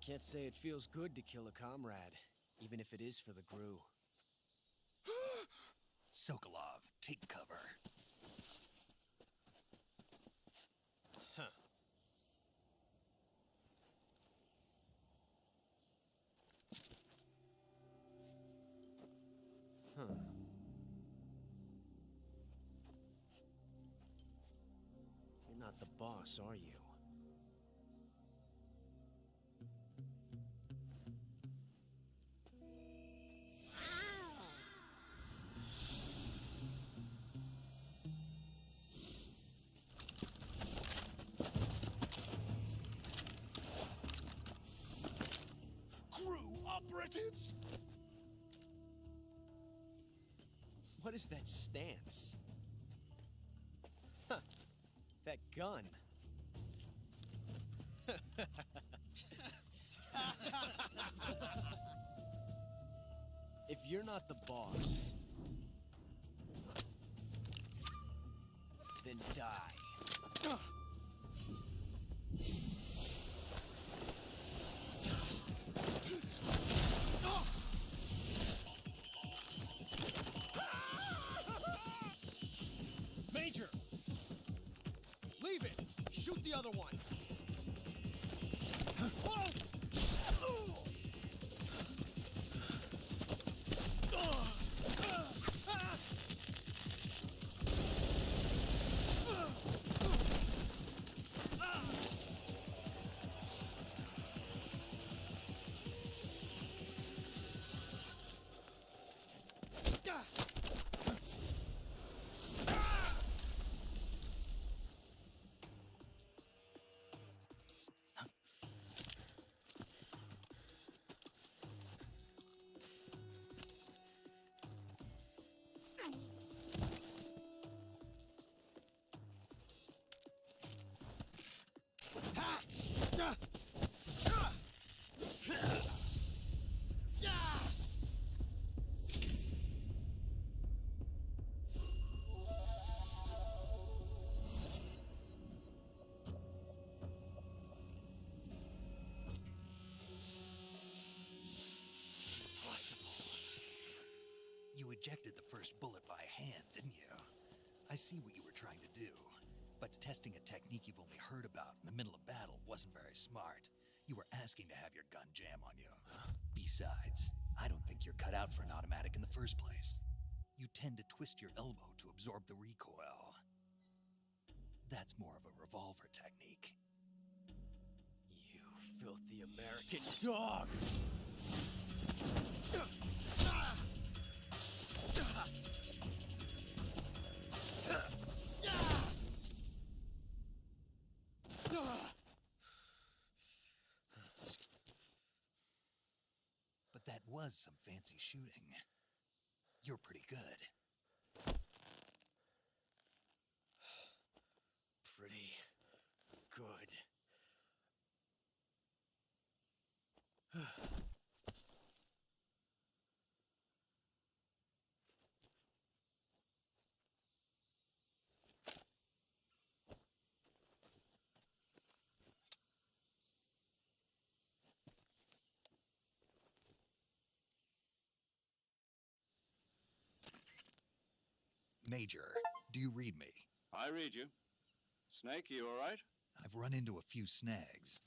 Can't say it feels good to kill a comrade, even if it is for the Gru. Sokolov, take cover. Huh. Huh. You're not the boss, are you? Operatives? What is that stance? Huh. That gun. If you're not the boss, then die. Major! Leave it! Shoot the other one! You ejected the first bullet by hand, didn't you? I see what you were trying to do. But testing a technique you've only heard about in the middle of battle wasn't very smart. You were asking to have your gun jam on you. Besides, I don't think you're cut out for an automatic in the first place. You tend to twist your elbow to absorb the recoil. That's more of a revolver technique. You filthy American dog! But that was some fancy shooting. You're pretty good. Pretty good. Major, do you read me? I read you. Snake, you all right? I've run into a few snags.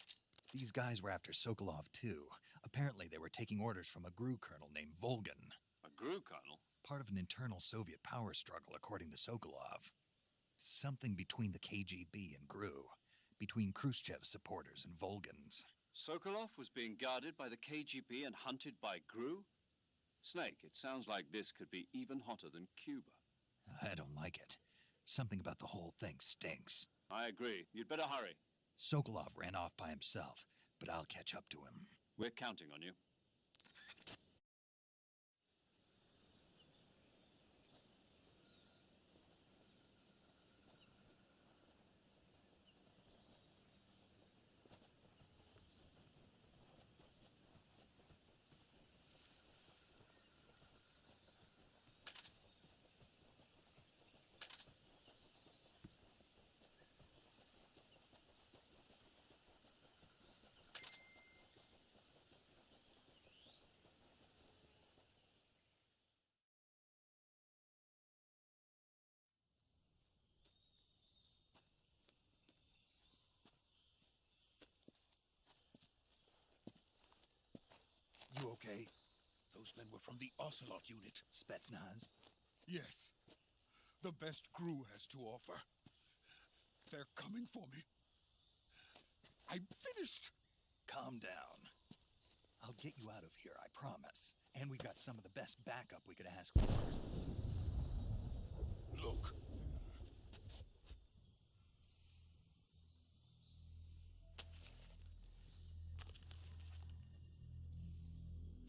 These guys were after Sokolov too. Apparently they were taking orders from a GRU colonel named Volgan. A GRU colonel? Part of an internal Soviet power struggle, according to Sokolov. Something between the KGB and GRU. Between Khrushchev's supporters and Volgan's. Sokolov was being guarded by the KGB and hunted by GRU? Snake, it sounds like this could be even hotter than Cuba. I don't like it. Something about the whole thing stinks. I agree. You'd better hurry. Sokolov ran off by himself, but I'll catch up to him. We're counting on you. okay? Those men were from the Ocelot unit. Spetsnaz? Yes. The best GRU has to offer. They're coming for me. I'm finished. Calm down. I'll get you out of here, I promise. And we've got some of the best backup we could ask for. Look.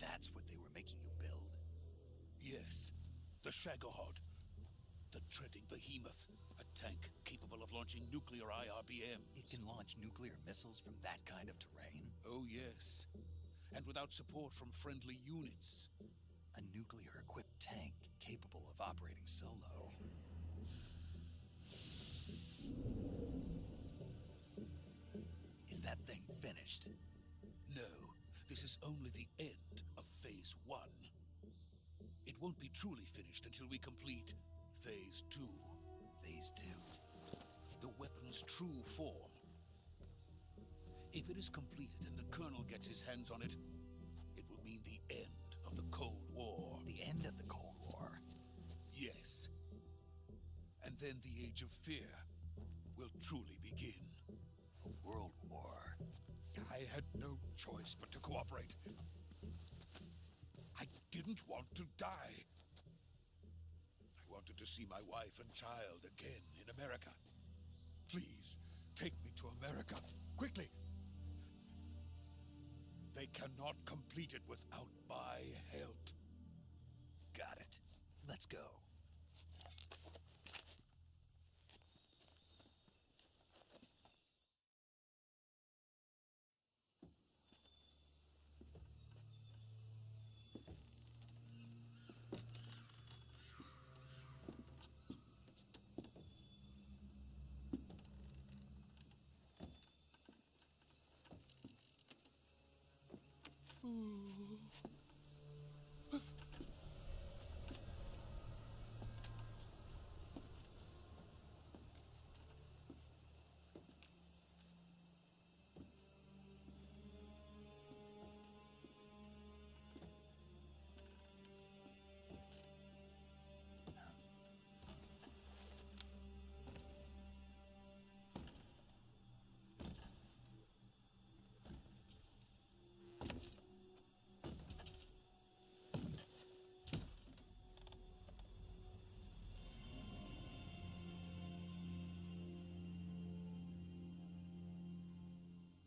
That's what they were making you build? Yes. The Shagohod. The treading behemoth. A tank capable of launching nuclear IRBMs. It can launch nuclear missiles from that kind of terrain? Oh, yes. And without support from friendly units. A nuclear-equipped tank capable of operating solo. Is that thing finished? No. This is only the end of Phase 1. It won't be truly finished until we complete Phase 2. Phase 2? The weapon's true form. If it is completed and the Colonel gets his hands on it, it will mean the end of the Cold War. The end of the Cold War? Yes. And then the Age of Fear will truly begin. A world war? I had no choice but to cooperate. I didn't want to die. I wanted to see my wife and child again in America. Please, take me to America, quickly. They cannot complete it without my help. Got it. Let's go.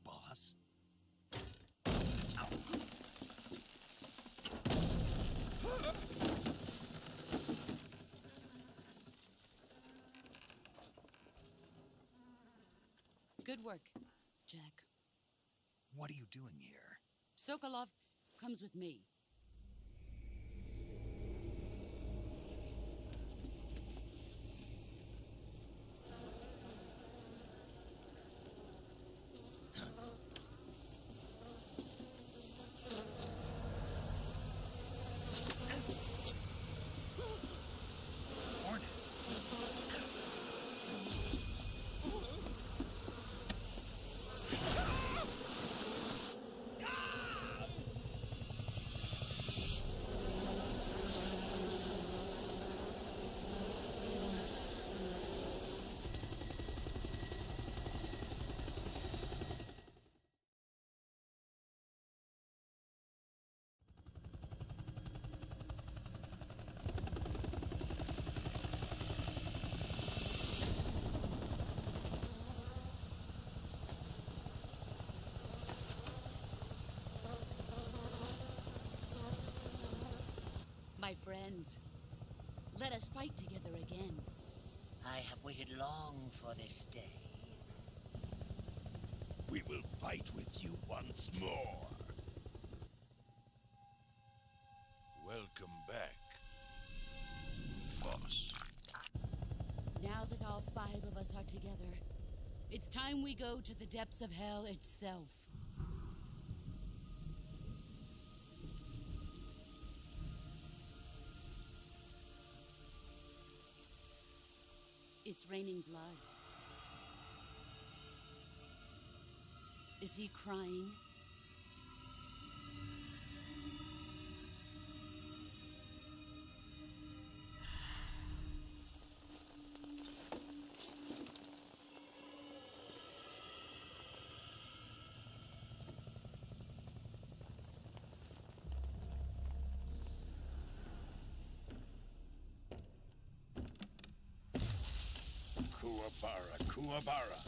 Boss? Good work, Jack. What are you doing here? Sokolov comes with me. Hornets? My friends, let us fight together again. I have waited long for this day. We will fight with you once more. Welcome back, boss. Now that all 5 of us are together, it's time we go to the depths of hell itself. It's raining blood. Is he crying? Kuwabara, Kuwabara.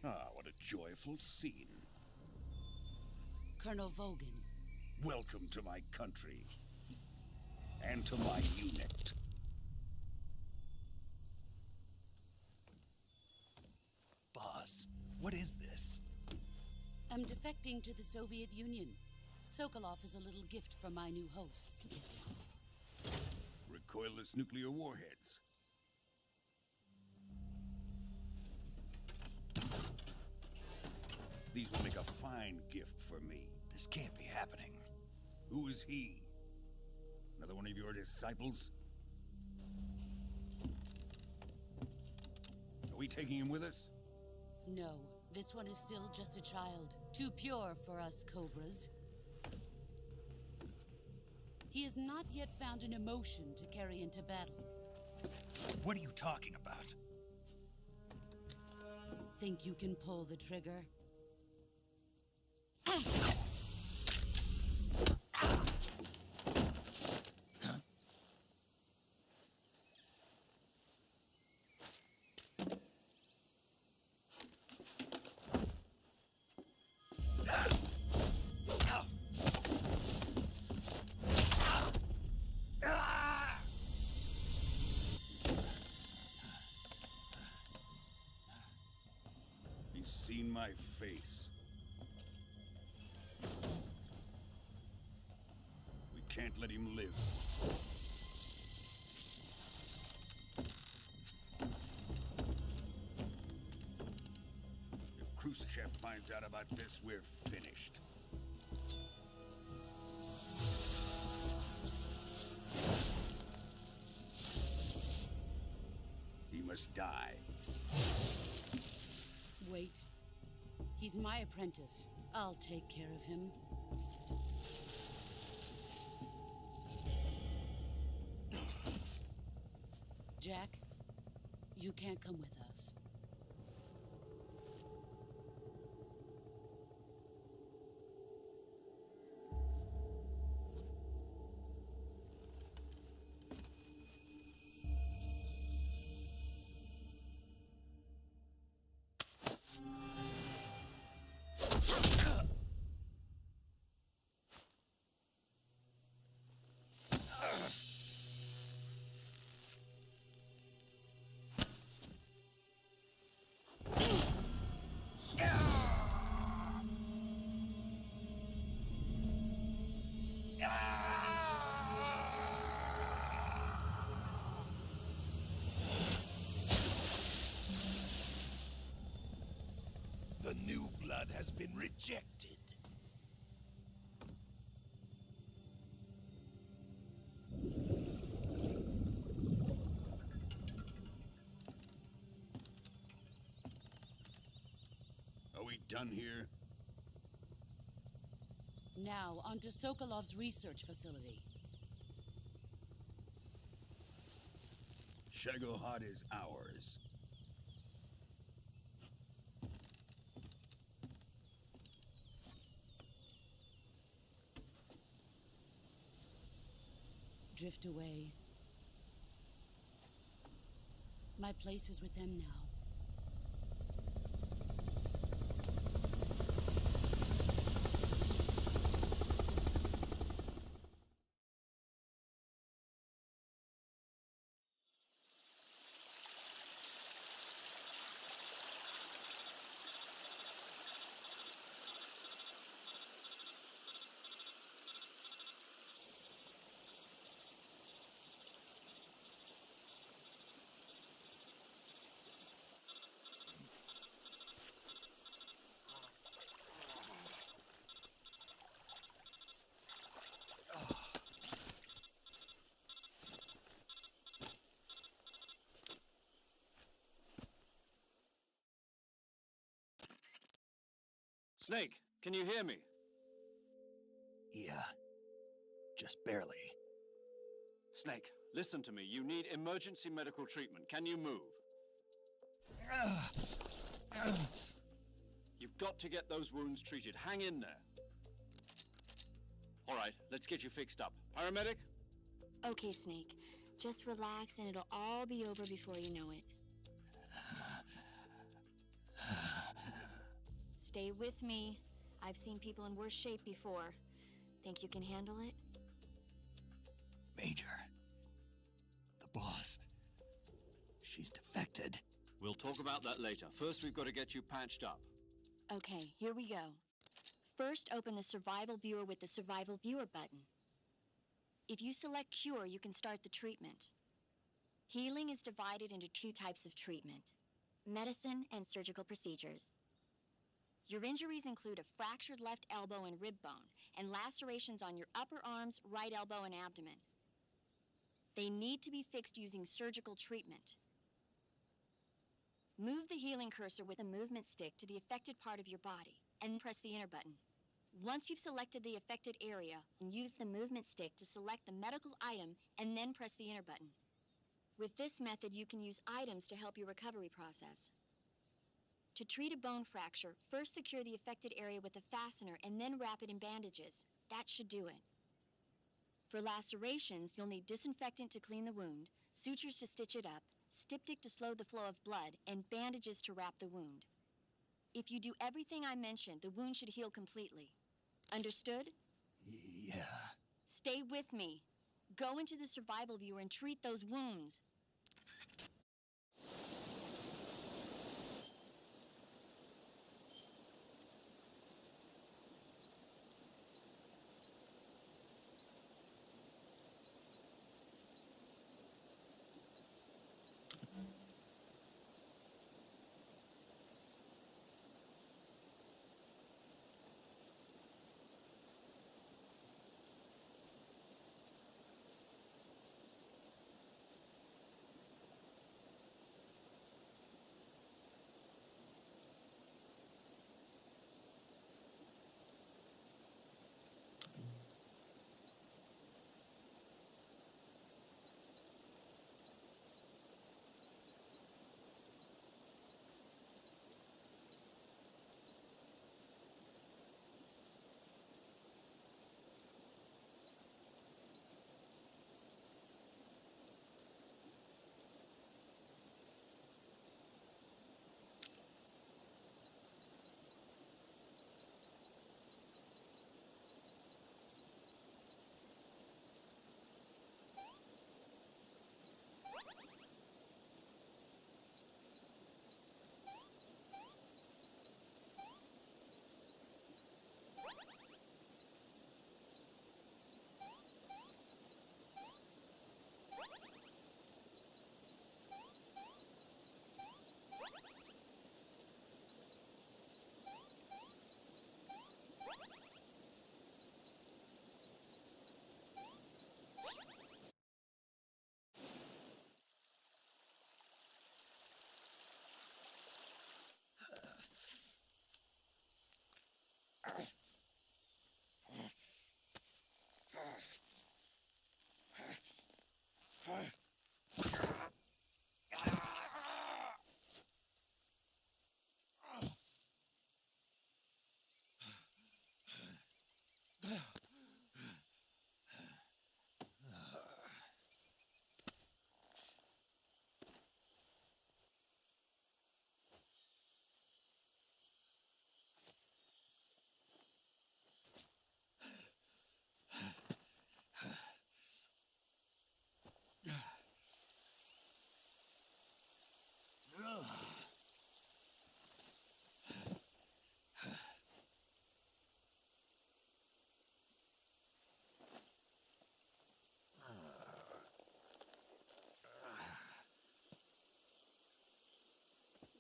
Ah, what a joyful scene. Colonel Vogan. Welcome to my country. And to my unit. Boss, what is this? I'm defecting to the Soviet Union. Sokolov is a little gift from my new hosts. Recoilless nuclear warheads. These will make a fine gift for me. This can't be happening. Who is he? Another one of your disciples? Are we taking him with us? No, this one is still just a child. Too pure for us Cobras. He has not yet found an emotion to carry into battle. What are you talking about? Think you can pull the trigger? He's seen my face. We can't let him live. If Khrushchev finds out about this, we're finished. He must die. Wait. He's my apprentice. I'll take care of him. Jack, you can't come with us. The new blood has been rejected. Are we done here? Now, onto Sokolov's research facility. Shagohod is ours. Drift away. My place is with them now. Snake, can you hear me? Yeah, just barely. Snake, listen to me. You need emergency medical treatment. Can you move? You've got to get those wounds treated. Hang in there. All right, let's get you fixed up. Paramedic? Okay, Snake. Just relax and it'll all be over before you know it. Stay with me. I've seen people in worse shape before. Think you can handle it? Major. The boss. She's defected. We'll talk about that later. First, we've got to get you patched up. Okay, here we go. First, open the Survival Viewer with the Survival Viewer button. If you select Cure, you can start the treatment. Healing is divided into 2 types of treatment: medicine and surgical procedures. Your injuries include a fractured left elbow and rib bone, and lacerations on your upper arms, right elbow, and abdomen. They need to be fixed using surgical treatment. Move the healing cursor with a movement stick to the affected part of your body, and press the enter button. Once you've selected the affected area, use the movement stick to select the medical item, and then press the enter button. With this method, you can use items to help your recovery process. To treat a bone fracture, first secure the affected area with a fastener and then wrap it in bandages. That should do it. For lacerations, you'll need disinfectant to clean the wound, sutures to stitch it up, styptic to slow the flow of blood, and bandages to wrap the wound. If you do everything I mentioned, the wound should heal completely. Understood? Yeah. Stay with me. Go into the Survival Viewer and treat those wounds.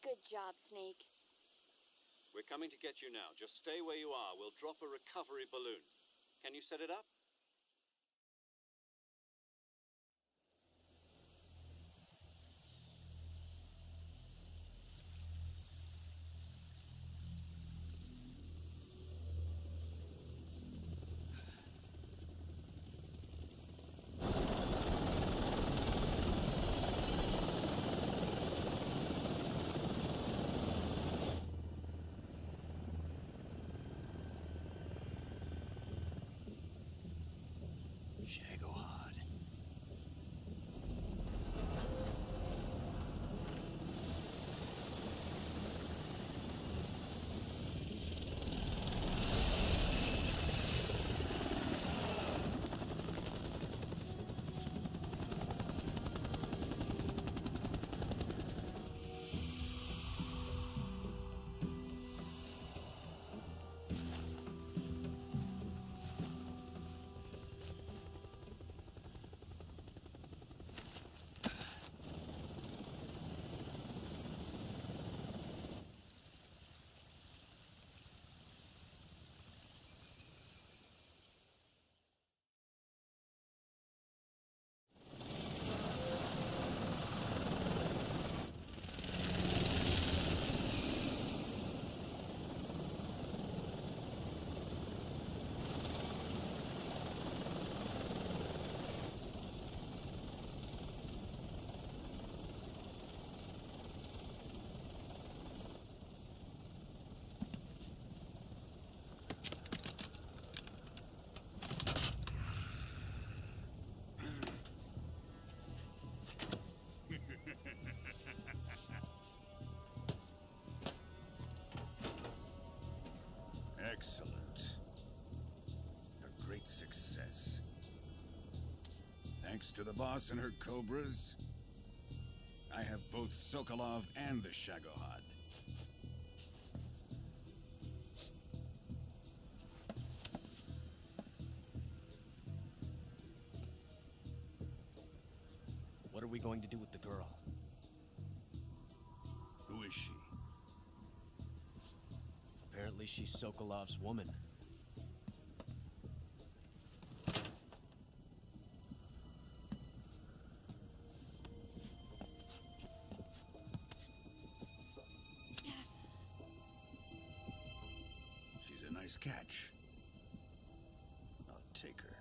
Good job, Snake. We're coming to get you now. Just stay where you are. We'll drop a recovery balloon. Can you set it up? Thanks to the boss and her cobras, I have both Sokolov and the Shagohod. What are we going to do with the girl? Who is she? Apparently she's Sokolov's woman. She's a nice catch. I'll take her.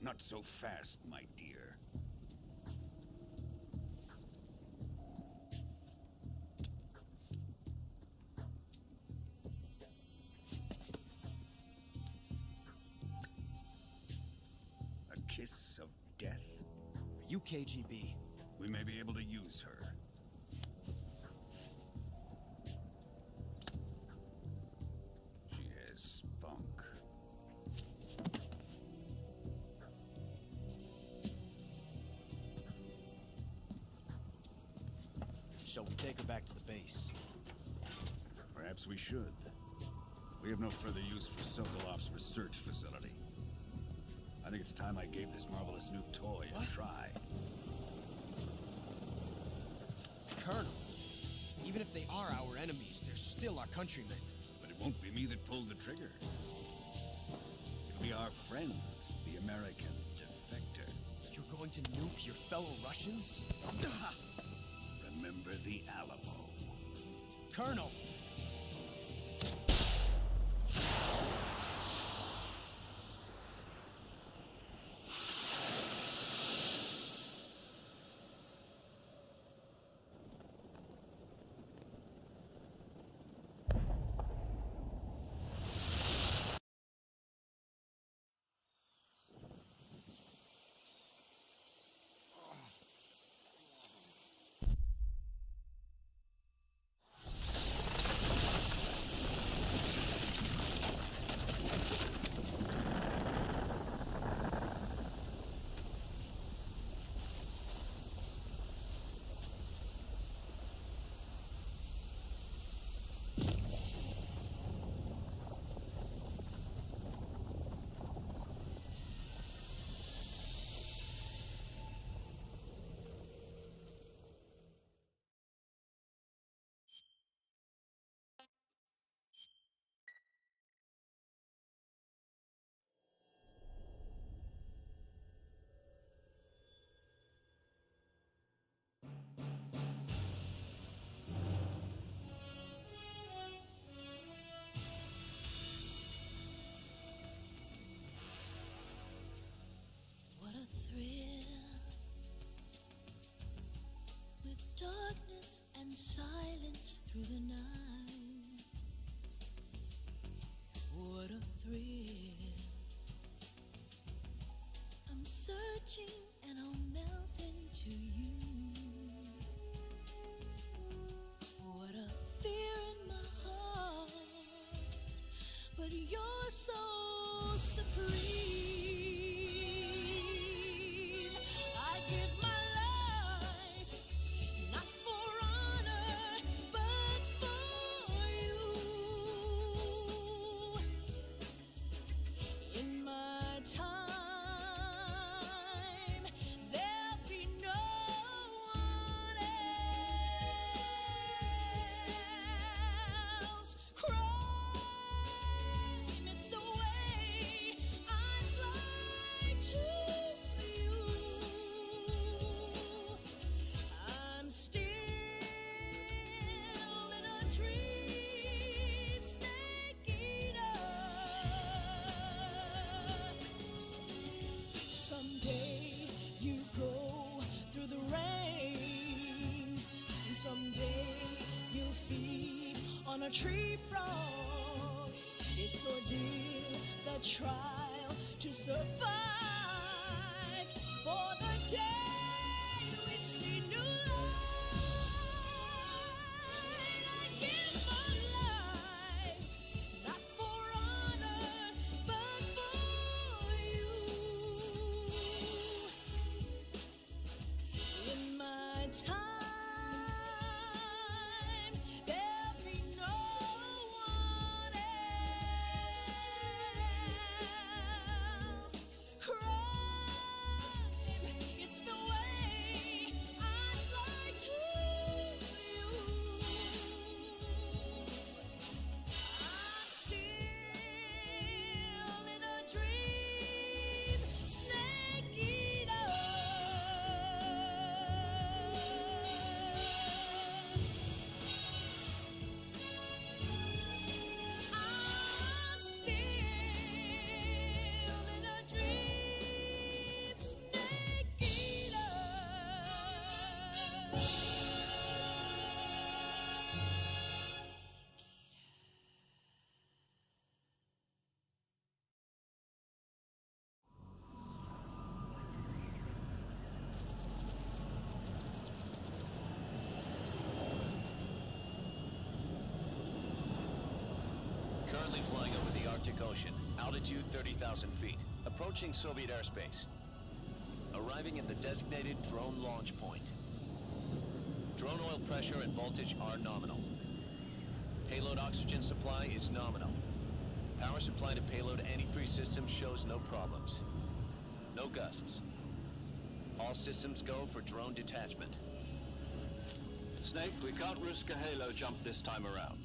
Not so fast, my dear. A kiss of death? Are you KGB? We may be able to use her. She has spunk. Shall we take her back to the base? Perhaps we should. We have no further use for Sokolov's research facility. I think it's time I gave this marvelous new toy a try. Colonel, even if they are our enemies, they're still our countrymen. But it won't be me that pulled the trigger. It'll be our friend, the American defector. You're going to nuke your fellow Russians? Remember the Alamo. Colonel! What a thrill, with darkness and silence through the night. What a thrill, I'm searching and I'll melt into you. What a fear in my heart, but you're so supreme. I give my life, not for honor, but for you. In my time, there'll be no one else. Crime, it's the way I fly to you. I'm still in a dream, snake eater. Someday you go through the rain, and someday you'll feed on a tree frog. It's ordeal, the trial to survive. For the day we see new light, I give my life, not for honor, but for you. in time. There'll be no one else. Crime, it's the way I'd like to you. I'm still in a dream, snake eater. I'm still in a dream, snake eater. Currently flying over the Arctic Ocean. Altitude 30,000 feet. Approaching Soviet airspace. Arriving at the designated drone launch point. Drone oil pressure and voltage are nominal. Payload oxygen supply is nominal. Power supply to payload antifreeze system shows no problems. No gusts. All systems go for drone detachment. Snake, we can't risk a halo jump this time around.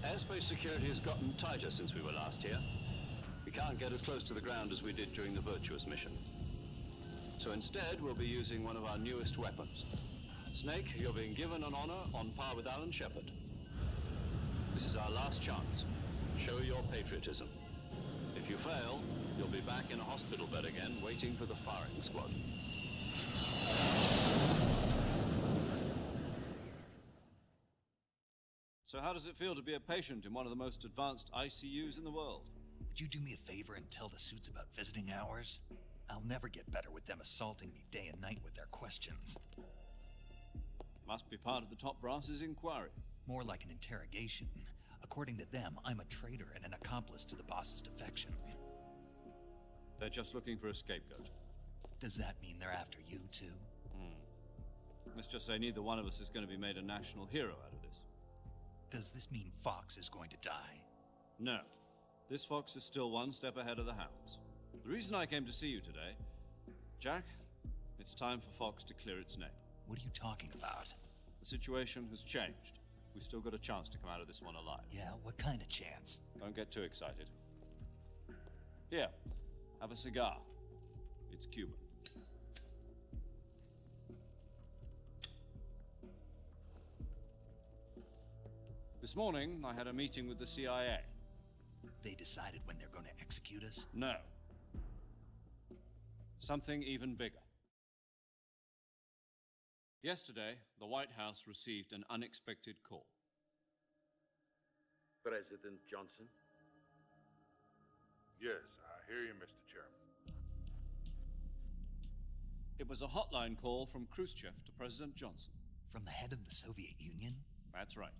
Airspace security has gotten tighter since we were last here. We can't get as close to the ground as we did during the Virtuous mission. So instead, we'll be using one of our newest weapons. Snake, you're being given an honor on par with Alan Shepard. This is our last chance. Show your patriotism. If you fail, you'll be back in a hospital bed again, waiting for the firing squad. So how does it feel to be a patient in one of the most advanced ICUs in the world? Would you do me a favor and tell the suits about visiting hours? I'll never get better with them assaulting me day and night with their questions. Must be part of the top brass's inquiry. More like an interrogation. According to them, I'm a traitor and an accomplice to the boss's defection. They're just looking for a scapegoat. Does that mean they're after you, too? Let's just say neither one of us is going to be made a national hero out of this. Does this mean Fox is going to die? No. This fox is still one step ahead of the hounds. The reason I came to see you today, Jack, it's time for Fox to clear its name. What are you talking about? The situation has changed. We've still got a chance to come out of this one alive. Yeah, what kind of chance? Don't get too excited. Here, have a cigar. It's Cuban. This morning, I had a meeting with the CIA. They decided when they're going to execute us? No. Something even bigger. Yesterday, the White House received an unexpected call. President Johnson? Yes, I hear you, Mr. Chairman. It was a hotline call from Khrushchev to President Johnson. From the head of the Soviet Union? That's right.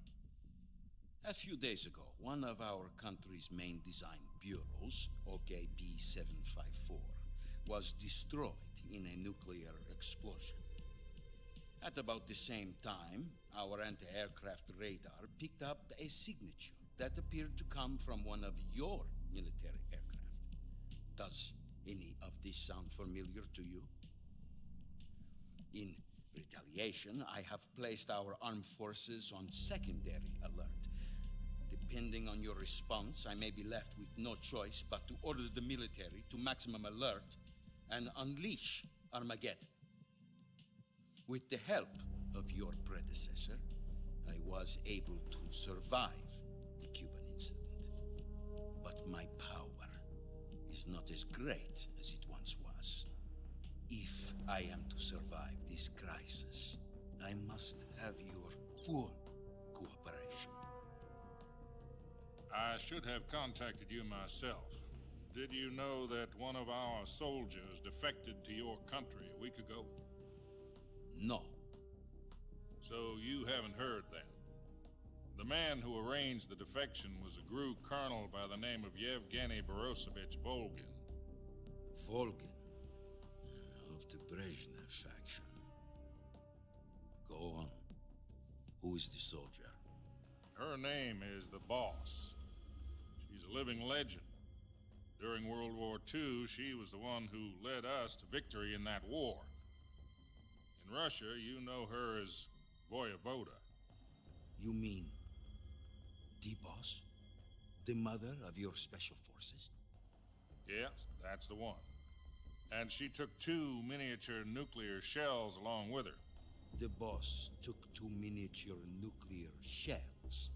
A few days ago, one of our country's main design bureaus, OKB 754, was destroyed in a nuclear explosion. At about the same time, our anti-aircraft radar picked up a signature that appeared to come from one of your military aircraft. Does any of this sound familiar to you? In retaliation, I have placed our armed forces on secondary alert. Depending on your response, I may be left with no choice but to order the military to maximum alert and unleash Armageddon. With the help of your predecessor, I was able to survive the Cuban incident. But my power is not as great as it once was. If I am to survive this crisis, I must have your full cooperation. I should have contacted you myself. Did you know that one of our soldiers defected to your country a week ago? No. So you haven't heard then. The man who arranged the defection was a GRU colonel by the name of Yevgeny Borosovich Volgin. Volgin? Of the Brezhnev faction. Who is the soldier? Her name is the Boss. She's a living legend. During World War II, she was the one who led us to victory in that war. In Russia, you know her as Voyevoda. You mean the Boss? The mother of your special forces? Yes, that's the one. And she took 2 miniature nuclear shells along with her. The Boss took 2 miniature nuclear shells.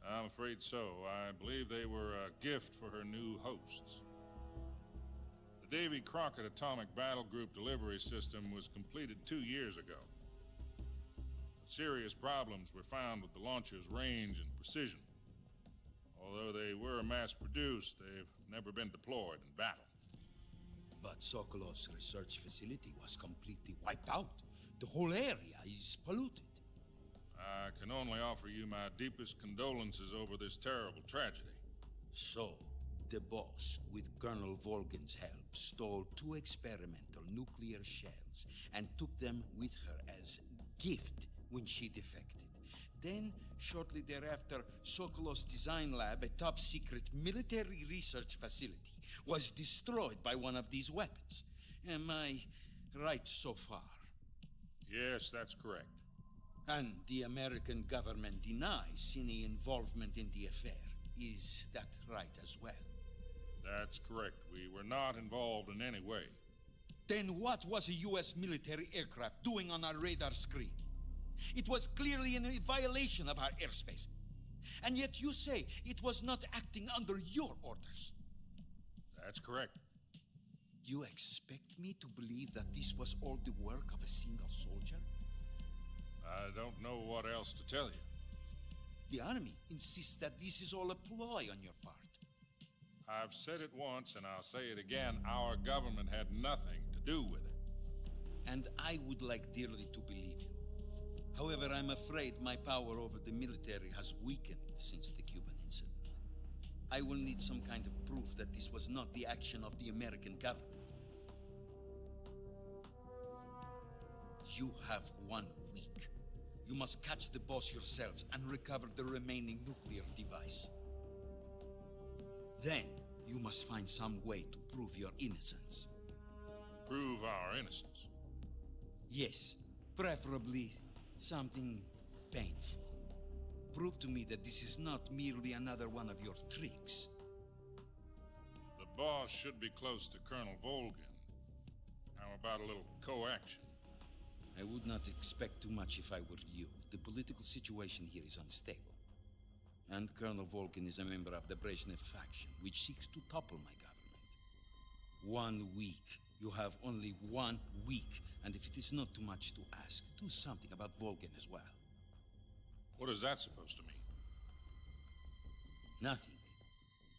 I'm afraid so. I believe they were a gift for her new hosts. The Davy Crockett Atomic Battle Group delivery system was completed 2 years ago. Serious problems were found with the launcher's range and precision. Although they were mass-produced, they've never been deployed in battle. But Sokolov's research facility was completely wiped out. The whole area is polluted. I can only offer you my deepest condolences over this terrible tragedy. So, the Boss, with Colonel Volgin's help, stole 2 experimental nuclear shells and took them with her as gift when she defected. Then, shortly thereafter, Sokolov's design lab, a top-secret military research facility, was destroyed by one of these weapons. Am I right so far? Yes, that's correct. And the American government denies any involvement in the affair. Is that right as well? That's correct. We were not involved in any way. Then what was a U.S. military aircraft doing on our radar screen? It was clearly in violation of our airspace. And yet you say it was not acting under your orders. That's correct. You expect me to believe that this was all the work of a single soldier? I don't know what else to tell you. The army insists that this is all a ploy on your part. I've said it once and I'll say it again. Our government had nothing to do with it. And I would like dearly to believe you. However, I'm afraid my power over the military has weakened since the Cuban incident. I will need some kind of proof that this was not the action of the American government. You have 1 week. You must catch the Boss yourselves and recover the remaining nuclear device. Then, you must find some way to prove your innocence. Prove our innocence? Yes, preferably something painful. Prove to me that this is not merely another one of your tricks. The Boss should be close to Colonel Volgin. How about a little co-action? I would not expect too much if I were you. The political situation here is unstable. And Colonel Volgin is a member of the Brezhnev faction, which seeks to topple my government. 1 week. You have only 1 week. And if it is not too much to ask, do something about Volgin as well. What is that supposed to mean? Nothing.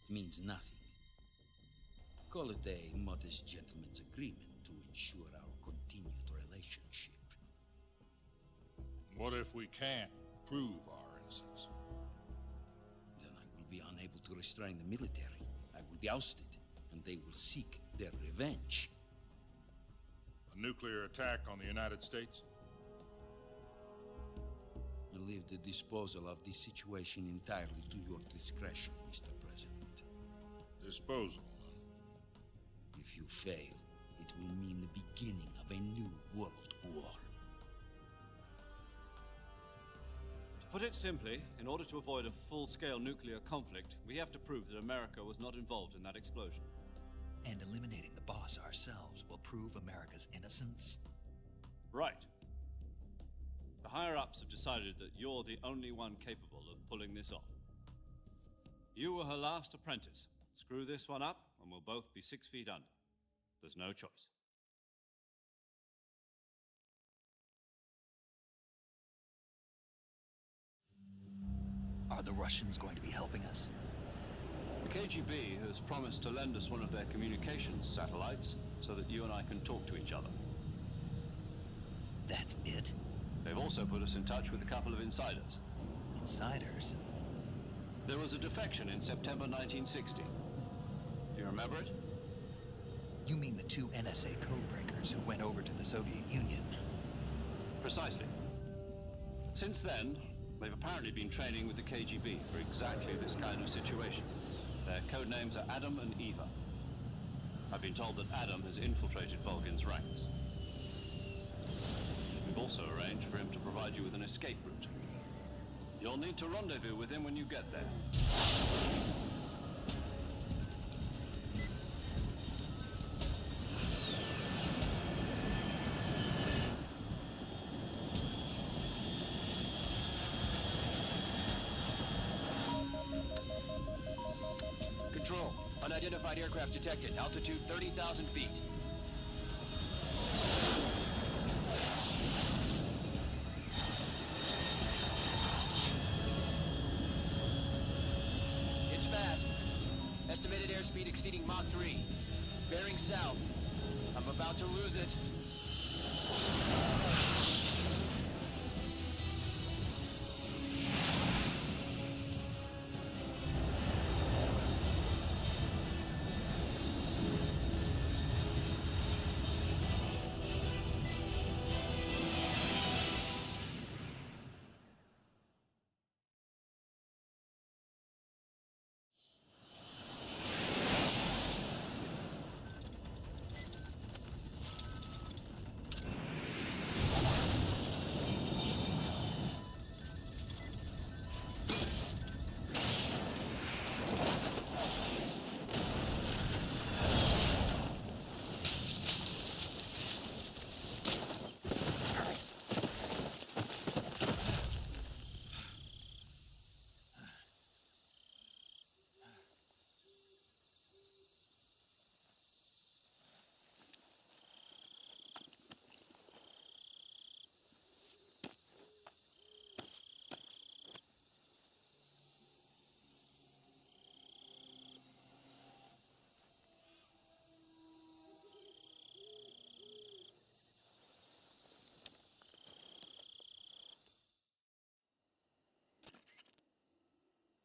It means nothing. Call it a modest gentleman's agreement to ensure our continued relationship. What if we can't prove our innocence? Then I will be unable to restrain the military. I will be ousted, and they will seek their revenge. A nuclear attack on the United States? I leave the disposal of this situation entirely to your discretion, Mr. President. Disposal? If you fail, it will mean the beginning of a new world war. To put it simply, in order to avoid a full-scale nuclear conflict, we have to prove that America was not involved in that explosion. And eliminating the Boss ourselves will prove America's innocence? Right. The higher-ups have decided that you're the only one capable of pulling this off. You were her last apprentice. Screw this one up, and we'll both be 6 feet under. There's no choice. Are the Russians going to be helping us? The KGB has promised to lend us one of their communications satellites so that you and I can talk to each other. That's it? They've also put us in touch with a couple of insiders. Insiders? There was a defection in September 1960. Do you remember it? You mean the 2 NSA codebreakers who went over to the Soviet Union? Precisely. Since then, they've apparently been training with the KGB for exactly this kind of situation. Their code names are Adam and Eva. I've been told that Adam has infiltrated Volgin's ranks. We've also arranged for him to provide you with an escape route. You'll need to rendezvous with him when you get there. Control. Unidentified aircraft detected. Altitude 30,000 feet. It's fast. Estimated airspeed exceeding Mach 3. Bearing south. I'm about to lose it.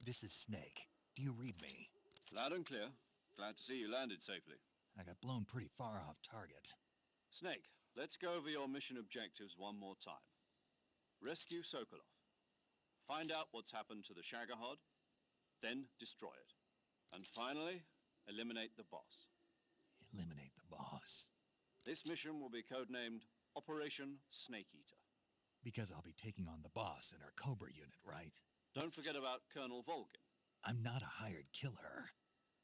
This is Snake. Do you read me? Loud and clear. Glad to see you landed safely. I got blown pretty far off target. Snake, let's go over your mission objectives one more time. Rescue Sokolov. Find out what's happened to the Shagohod, then destroy it. And finally, eliminate the boss. Eliminate the boss. This mission will be codenamed Operation Snake Eater. Because I'll be taking on the boss in our Cobra unit, right? Don't forget about Colonel Volgin. I'm not a hired killer.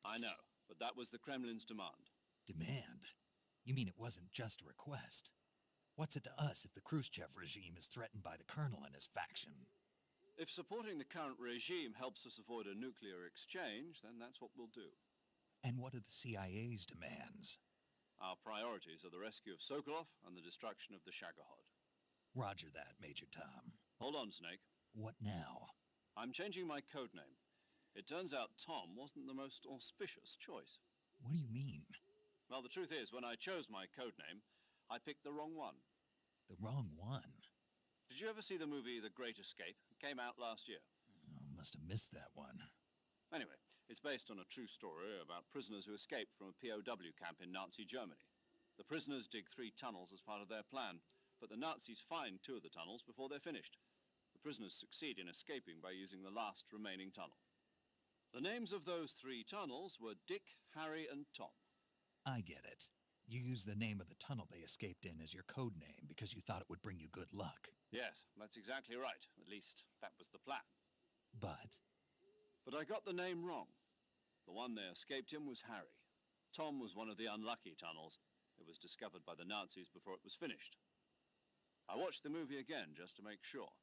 I know, but that was the Kremlin's demand. Demand? You mean it wasn't just a request? What's it to us if the Khrushchev regime is threatened by the colonel and his faction? If supporting the current regime helps us avoid a nuclear exchange, then that's what we'll do. And what are the CIA's demands? Our priorities are the rescue of Sokolov and the destruction of the Shagohod. Roger that, Major Tom. Hold on, Snake. What now? I'm changing my codename. It turns out Tom wasn't the most auspicious choice. What do you mean? Well, the truth is, when I chose my codename, I picked the wrong one. The wrong one? Did you ever see the movie The Great Escape? It came out last year. Oh, must have missed that one. Anyway, it's based on a true story about prisoners who escaped from a POW camp in Nazi Germany. The prisoners dig 3 tunnels as part of their plan, but the Nazis find 2 of the tunnels before they're finished. The prisoners succeed in escaping by using the last remaining tunnel. The names of those 3 tunnels were Dick, Harry, and Tom. I get it. You used the name of the tunnel they escaped in as your code name because you thought it would bring you good luck. Yes, that's exactly right. At least, that was the plan. But I got the name wrong. The one they escaped in was Harry. Tom was one of the unlucky tunnels. It was discovered by the Nazis before it was finished. I watched the movie again just to make sure.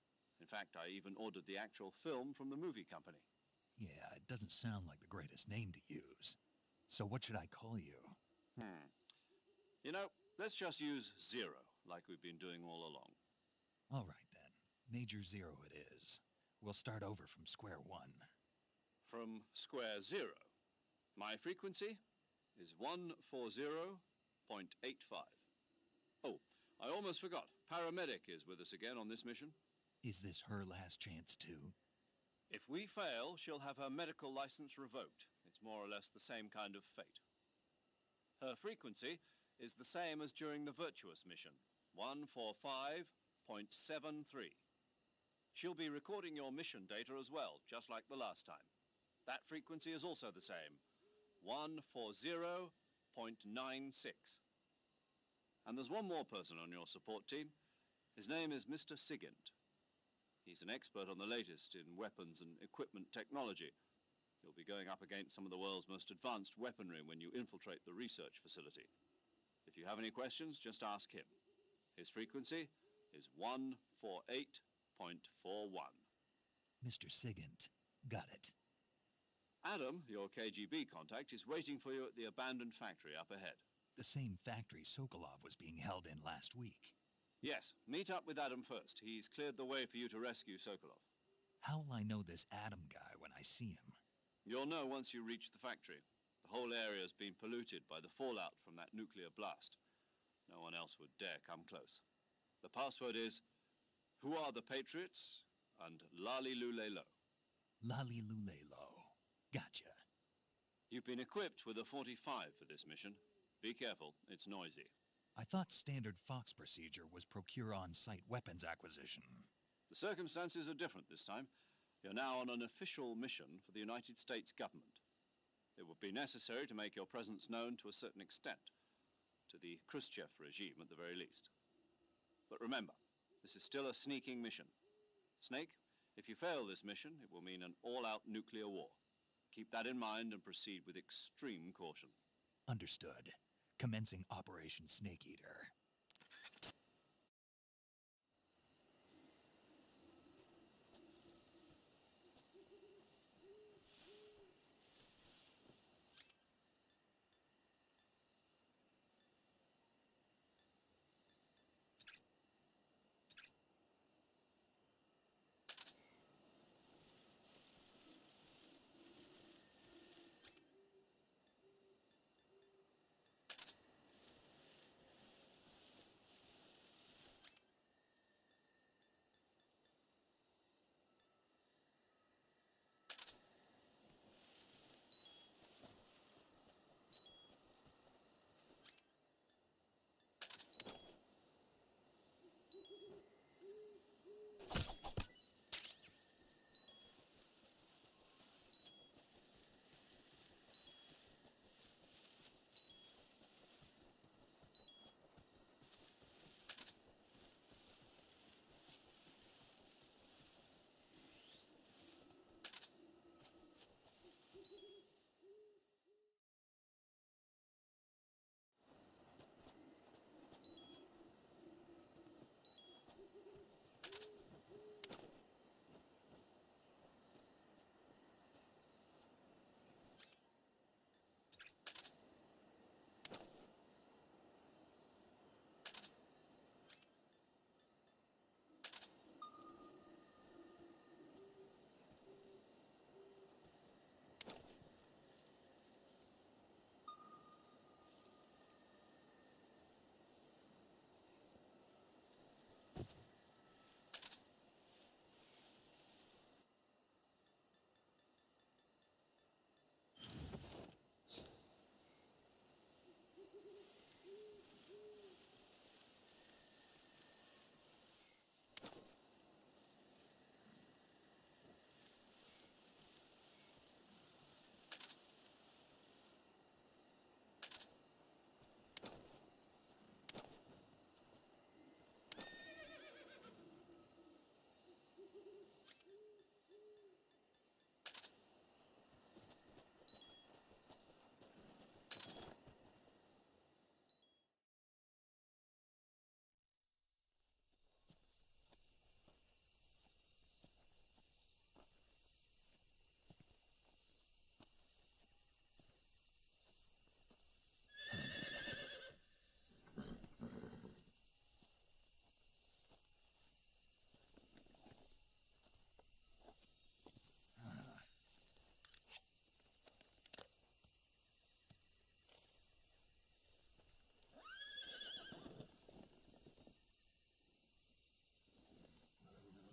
In fact, I even ordered the actual film from the movie company. yeah, it doesn't sound like the greatest name to use. So what should I call you? You know, let's just use Zero, like we've been doing all along. All right then. Major Zero it is. We'll start over from square one. From square 0. My frequency is 140.85. Oh, I almost forgot. Paramedic is with us again on this mission. Is this her last chance too? If we fail, she'll have her medical license revoked. It's more or less the same kind of fate. Her frequency is the same as during the Virtuous mission, 145.73. She'll be recording your mission data as well, just like the last time. That frequency is also the same, 140.96. And there's one more person on your support team. His name is Mr. Sigint. He's an expert on the latest in weapons and equipment technology. You'll be going up against some of the world's most advanced weaponry when you infiltrate the research facility. If you have any questions, just ask him. His frequency is 148.41. Mr. Sigint. Got it. Adam, your KGB contact, is waiting for you at the abandoned factory up ahead. The same factory Sokolov was being held in last week. Yes, meet up with Adam first. He's cleared the way for you to rescue Sokolov. How'll I know this Adam guy when I see him? You'll know once you reach the factory. The whole area's been polluted by the fallout from that nuclear blast. No one else would dare come close. The password is, "Who are the Patriots?" and Lali Lule Lo. Lali Lule Lo. Gotcha. You've been equipped with a 45 for this mission. Be careful, it's noisy. I thought standard Fox procedure was procure on-site weapons acquisition. The circumstances are different this time. You're now on an official mission for the United States government. It would be necessary to make your presence known to a certain extent, to the Khrushchev regime at the very least. But remember, this is still a sneaking mission. Snake, if you fail this mission, it will mean an all-out nuclear war. Keep that in mind and proceed with extreme caution. Understood. Commencing Operation Snake Eater.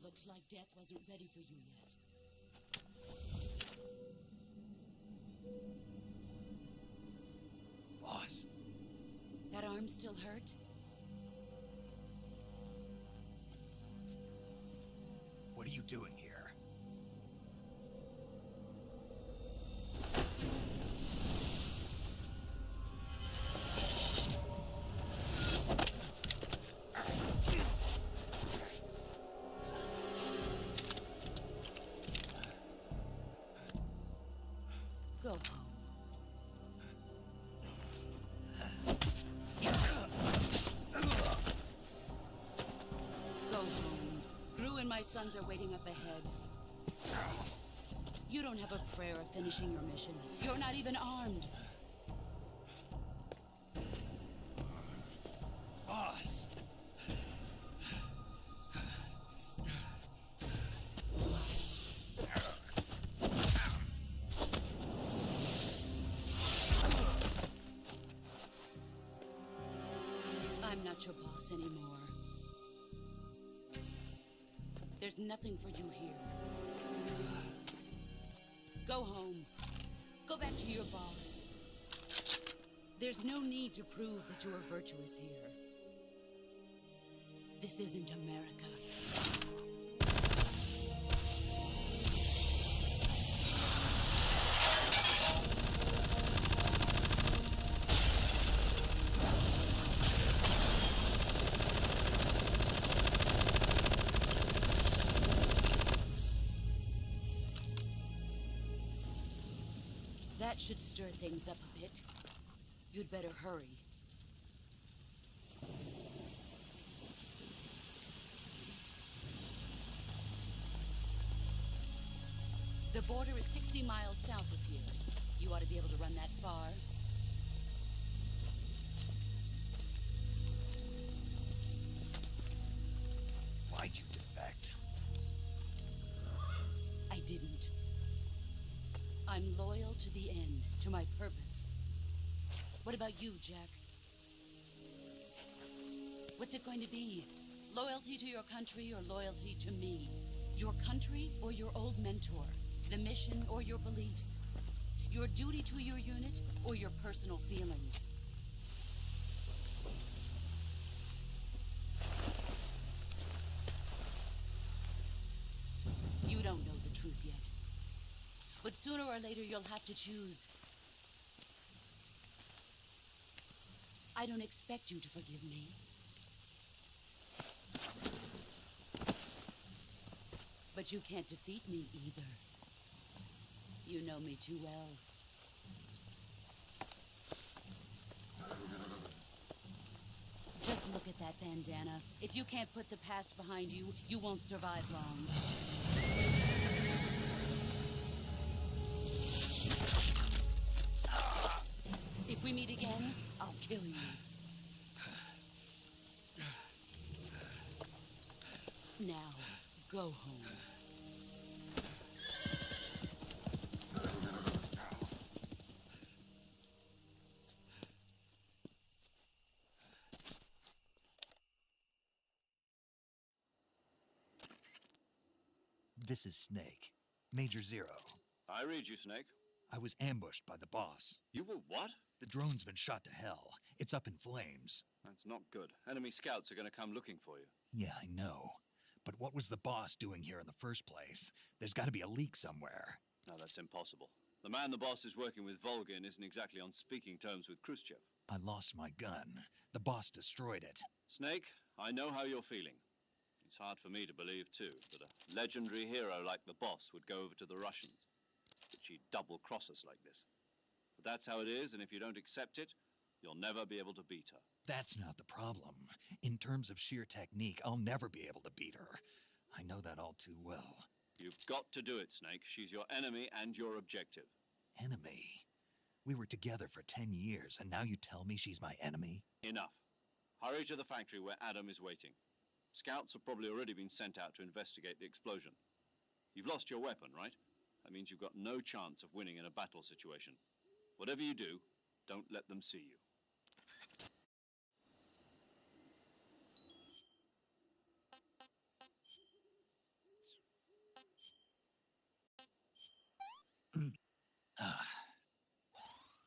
Looks like death wasn't ready for you yet. Boss. That arm still hurt? What are are you doing here? Go home. Go home. Gru and my sons are waiting up ahead. You don't have a prayer of finishing your mission. You're not even armed. Boss! I'm not your boss anymore. There's nothing for you here. Go home. Go back to your boss. There's no need to prove that you are virtuous here. This isn't America. That should stir things up a bit. You'd better hurry. The border is 60 miles south of here. You ought to be able to run that far. Why'd you defect? I didn't. I'm loyal to the end, to my purpose. What about you, Jack? What's it going to be? Loyalty to your country or loyalty to me? Your country or your old mentor? The mission or your beliefs? Your duty to your unit or your personal feelings? You don't know the truth yet. But sooner or later, you'll have to choose. I don't expect you to forgive me. But you can't defeat me either. You know me too well. Just look at that bandana. If you can't put the past behind you, you won't survive long. If we meet again, I'll kill you. Now, go home. This is Snake. Major Zero. I read you, Snake. I was ambushed by the boss. You were what? The drone's been shot to hell. It's up in flames. That's not good. Enemy scouts are going to come looking for you. Yeah, I know. But what was the boss doing here in the first place? There's got to be a leak somewhere. No, that's impossible. The man the boss is working with, Volgin, isn't exactly on speaking terms with Khrushchev. I lost my gun. The boss destroyed it. Snake, I know how you're feeling. It's hard for me to believe, too, that a legendary hero like the boss would go over to the Russians. That she'd double-cross us like this. But that's how it is, and if you don't accept it, you'll never be able to beat her. That's not the problem. In terms of sheer technique, I'll never be able to beat her. I know that all too well. You've got to do it, Snake. She's your enemy and your objective. Enemy? We were together for 10 years, and now you tell me she's my enemy? Enough. Hurry to the factory where Adam is waiting. Scouts have probably already been sent out to investigate the explosion. You've lost your weapon, right? That means you've got no chance of winning in a battle situation. Whatever you do, don't let them see you.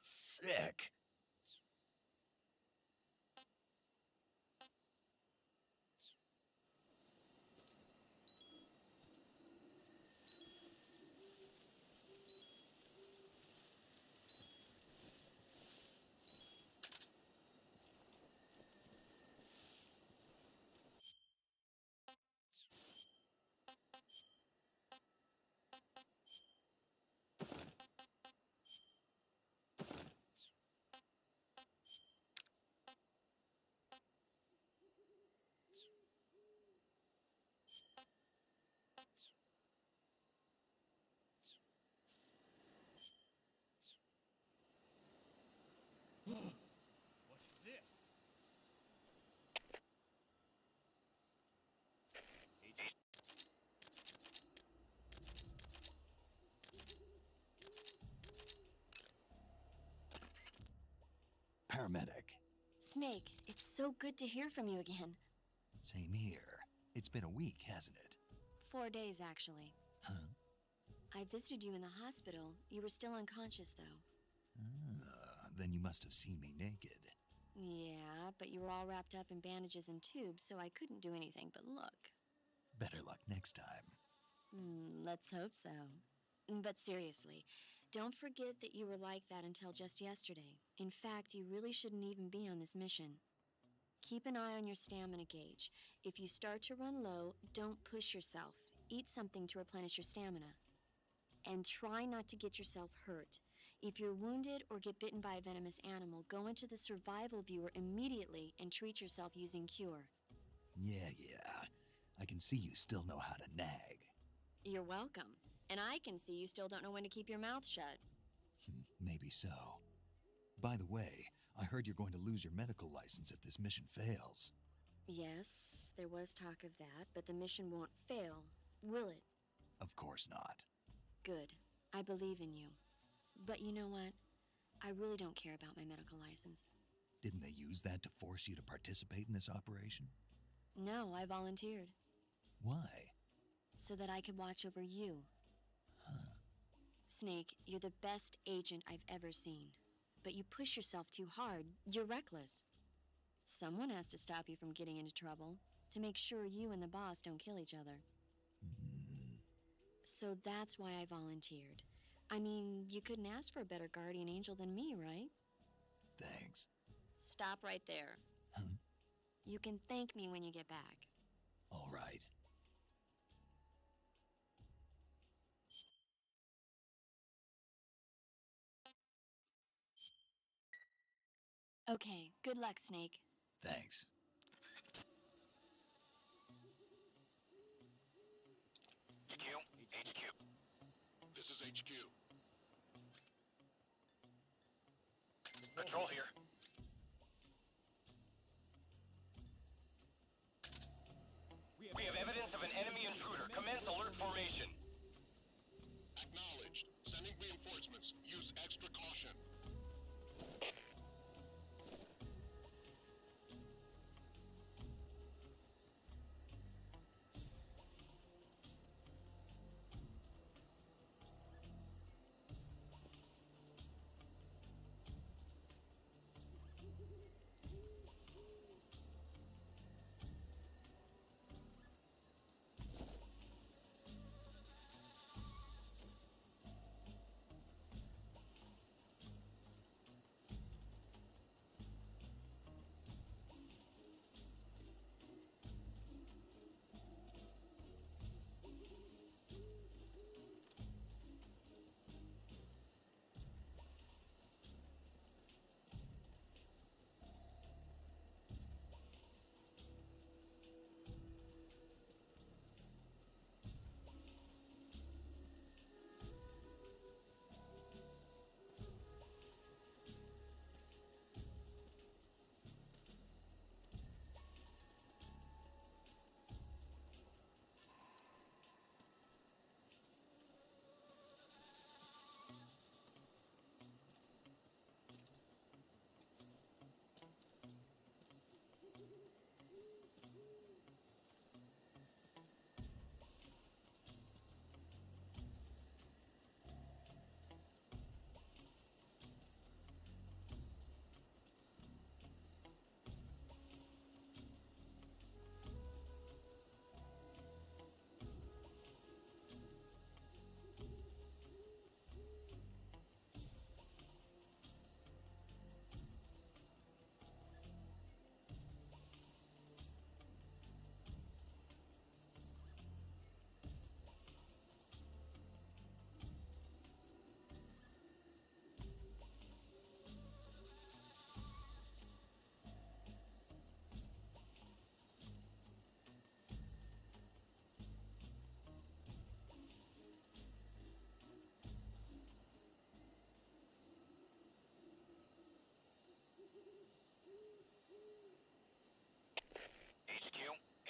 Sick. paramedic. Snake, it's so good to hear from you again. Same here. It's been a week, hasn't it? 4 days, actually. Huh? I visited you in the hospital. You were still unconscious, though. Then you must have seen me naked. Yeah, but you were all wrapped up in bandages and tubes, so I couldn't do anything but look. Better luck next time. Let's hope so. But seriously, don't forget that you were like that until just yesterday. In fact, you really shouldn't even be on this mission. Keep an eye on your stamina gauge. If you start to run low, don't push yourself. Eat something to replenish your stamina. And try not to get yourself hurt. If you're wounded or get bitten by a venomous animal, go into the survival viewer immediately and treat yourself using Cure. Yeah. I can see you still know how to nag. You're welcome. And I can see you still don't know when to keep your mouth shut. Maybe so. By the way, I heard you're going to lose your medical license if this mission fails. Yes, there was talk of that, but the mission won't fail, will it? Of course not. Good. I believe in you. But you know what? I really don't care about my medical license. Didn't they use that to force you to participate in this operation? No, I volunteered. Why? So that I could watch over you. Snake, you're the best agent I've ever seen. But you push yourself too hard. You're reckless. Someone has to stop you from getting into trouble, to make sure you and the boss don't kill each other. So that's why I volunteered. I mean, you couldn't ask for a better guardian angel than me, right? Thanks. Stop right there. You can thank me when you get back. All right. Okay, good luck, Snake. Thanks. HQ. This is HQ. Patrol here. We have evidence of an enemy intruder. Commence alert formation. Acknowledged. Sending reinforcements. Use extra caution.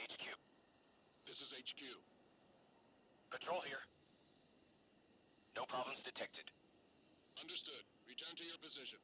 HQ. This is HQ. Patrol here. No problems detected. Understood. Return to your position.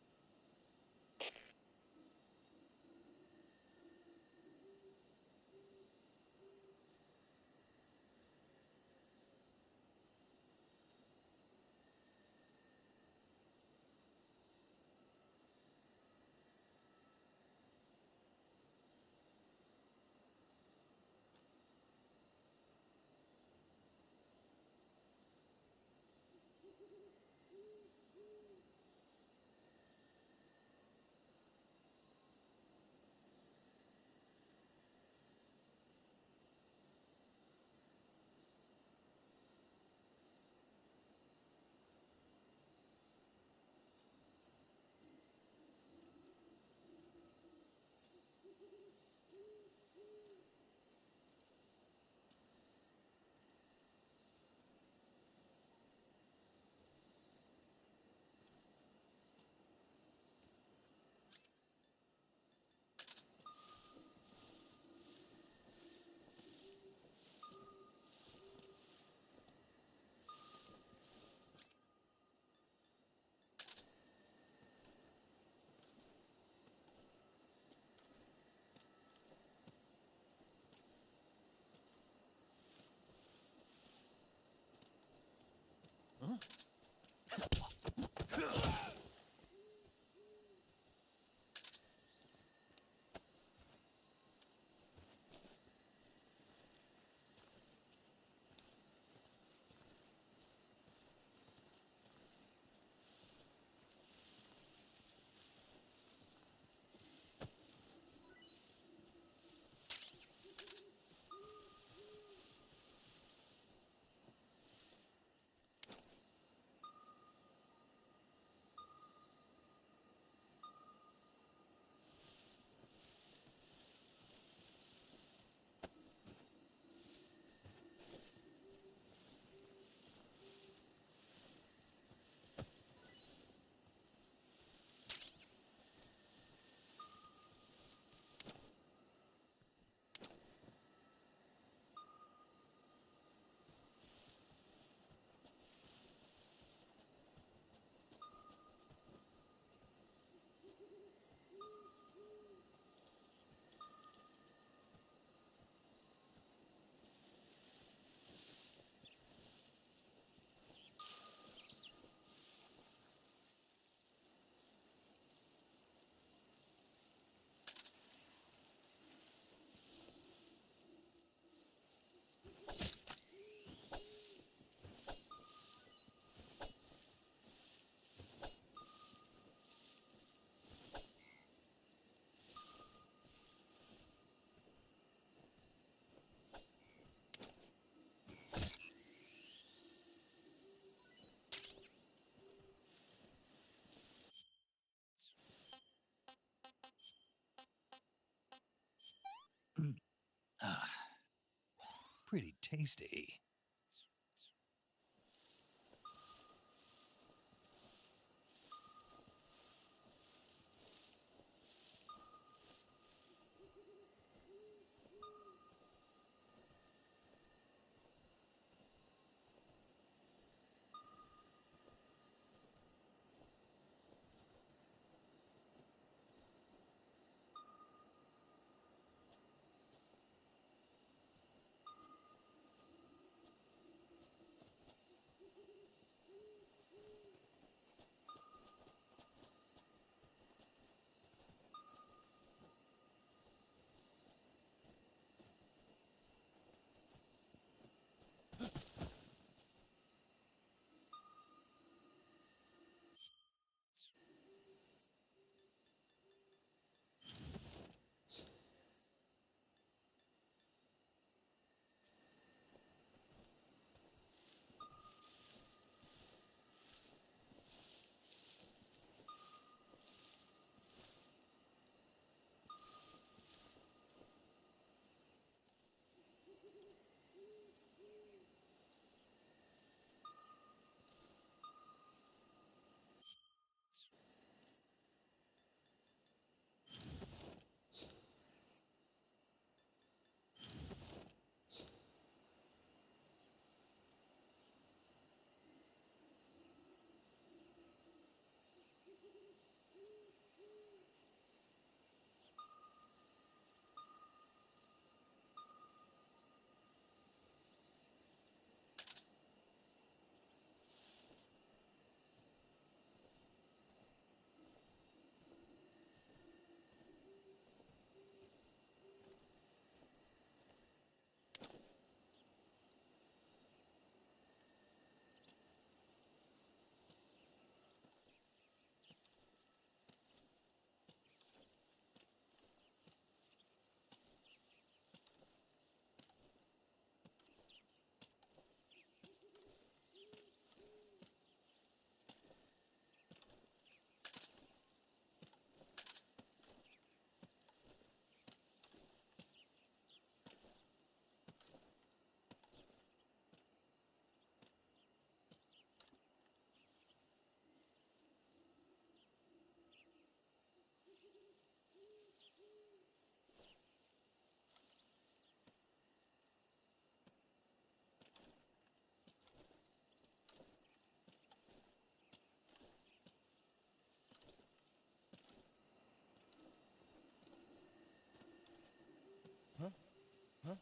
pretty tasty. Huh?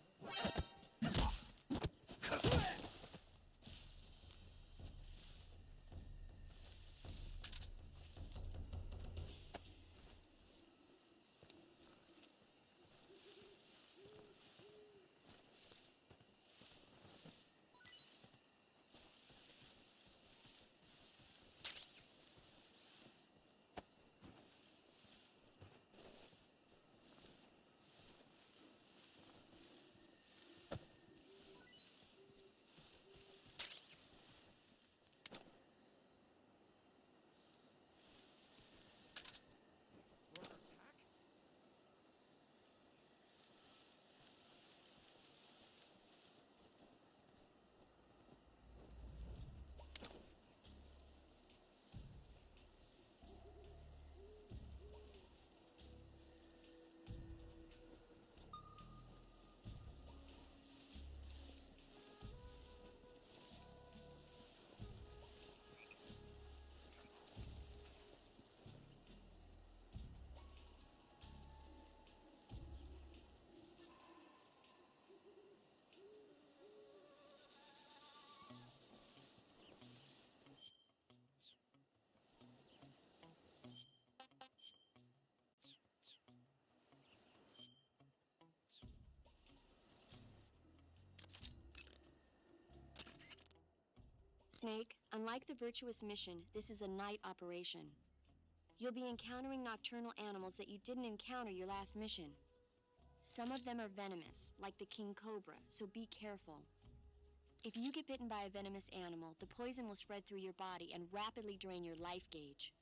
Snake, unlike the Virtuous mission, this is a night operation. You'll be encountering nocturnal animals that you didn't encounter your last mission. Some of them are venomous, like the king cobra, so be careful. If you get bitten by a venomous animal, the poison will spread through your body and rapidly drain your life gauge.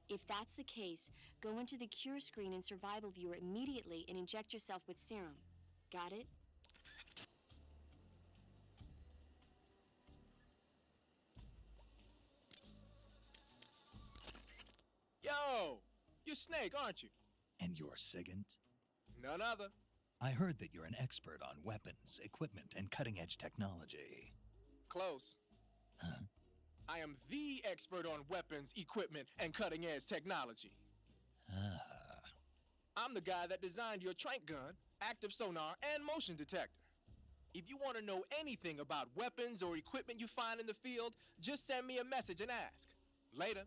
If that's the case, go into the cure screen and survival viewer immediately and inject yourself with serum. Got it? Snake, aren't you? And you're Sigint? None other. I heard that you're an expert on weapons, equipment, and cutting-edge technology. Close. Huh? I am the expert on weapons, equipment, and cutting-edge technology. Ah. I'm the guy that designed your trank gun, active sonar, and motion detector. If you want to know anything about weapons or equipment you find in the field, just send me a message and ask. Later.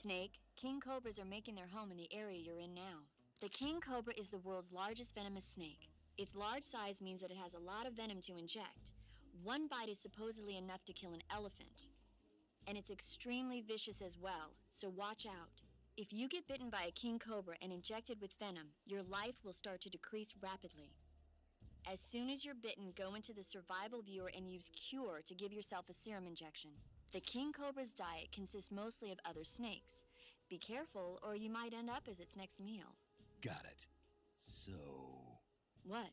Snake, king cobras are making their home in the area you're in now. The king cobra is the world's largest venomous snake. Its large size means that it has a lot of venom to inject. One bite is supposedly enough to kill an elephant. And it's extremely vicious as well, so watch out. If you get bitten by a king cobra and injected with venom, your life will start to decrease rapidly. As soon as you're bitten, go into the survival viewer and use Cure to give yourself a serum injection. The king cobra's diet consists mostly of other snakes. Be careful, or you might end up as its next meal. Got it. So... What?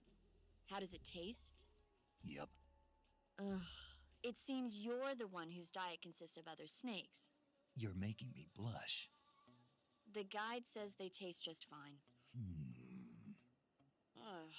How does it taste? Yep. Ugh. It seems you're the one whose diet consists of other snakes. You're making me blush. The guide says they taste just fine. Ugh.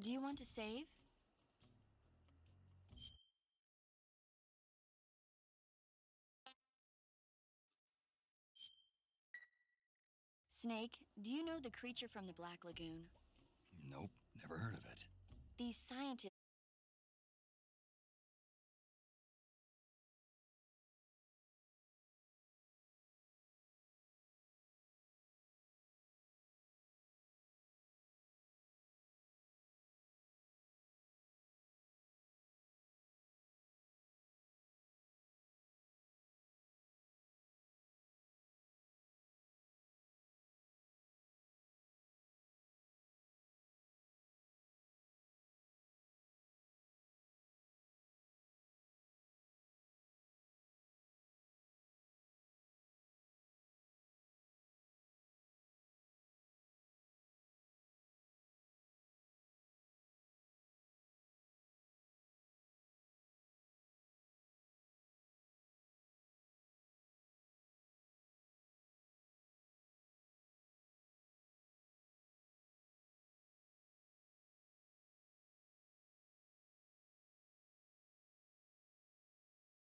Do you want to save? Snake, do you know the creature from the Black Lagoon? Nope, never heard of it. These scientists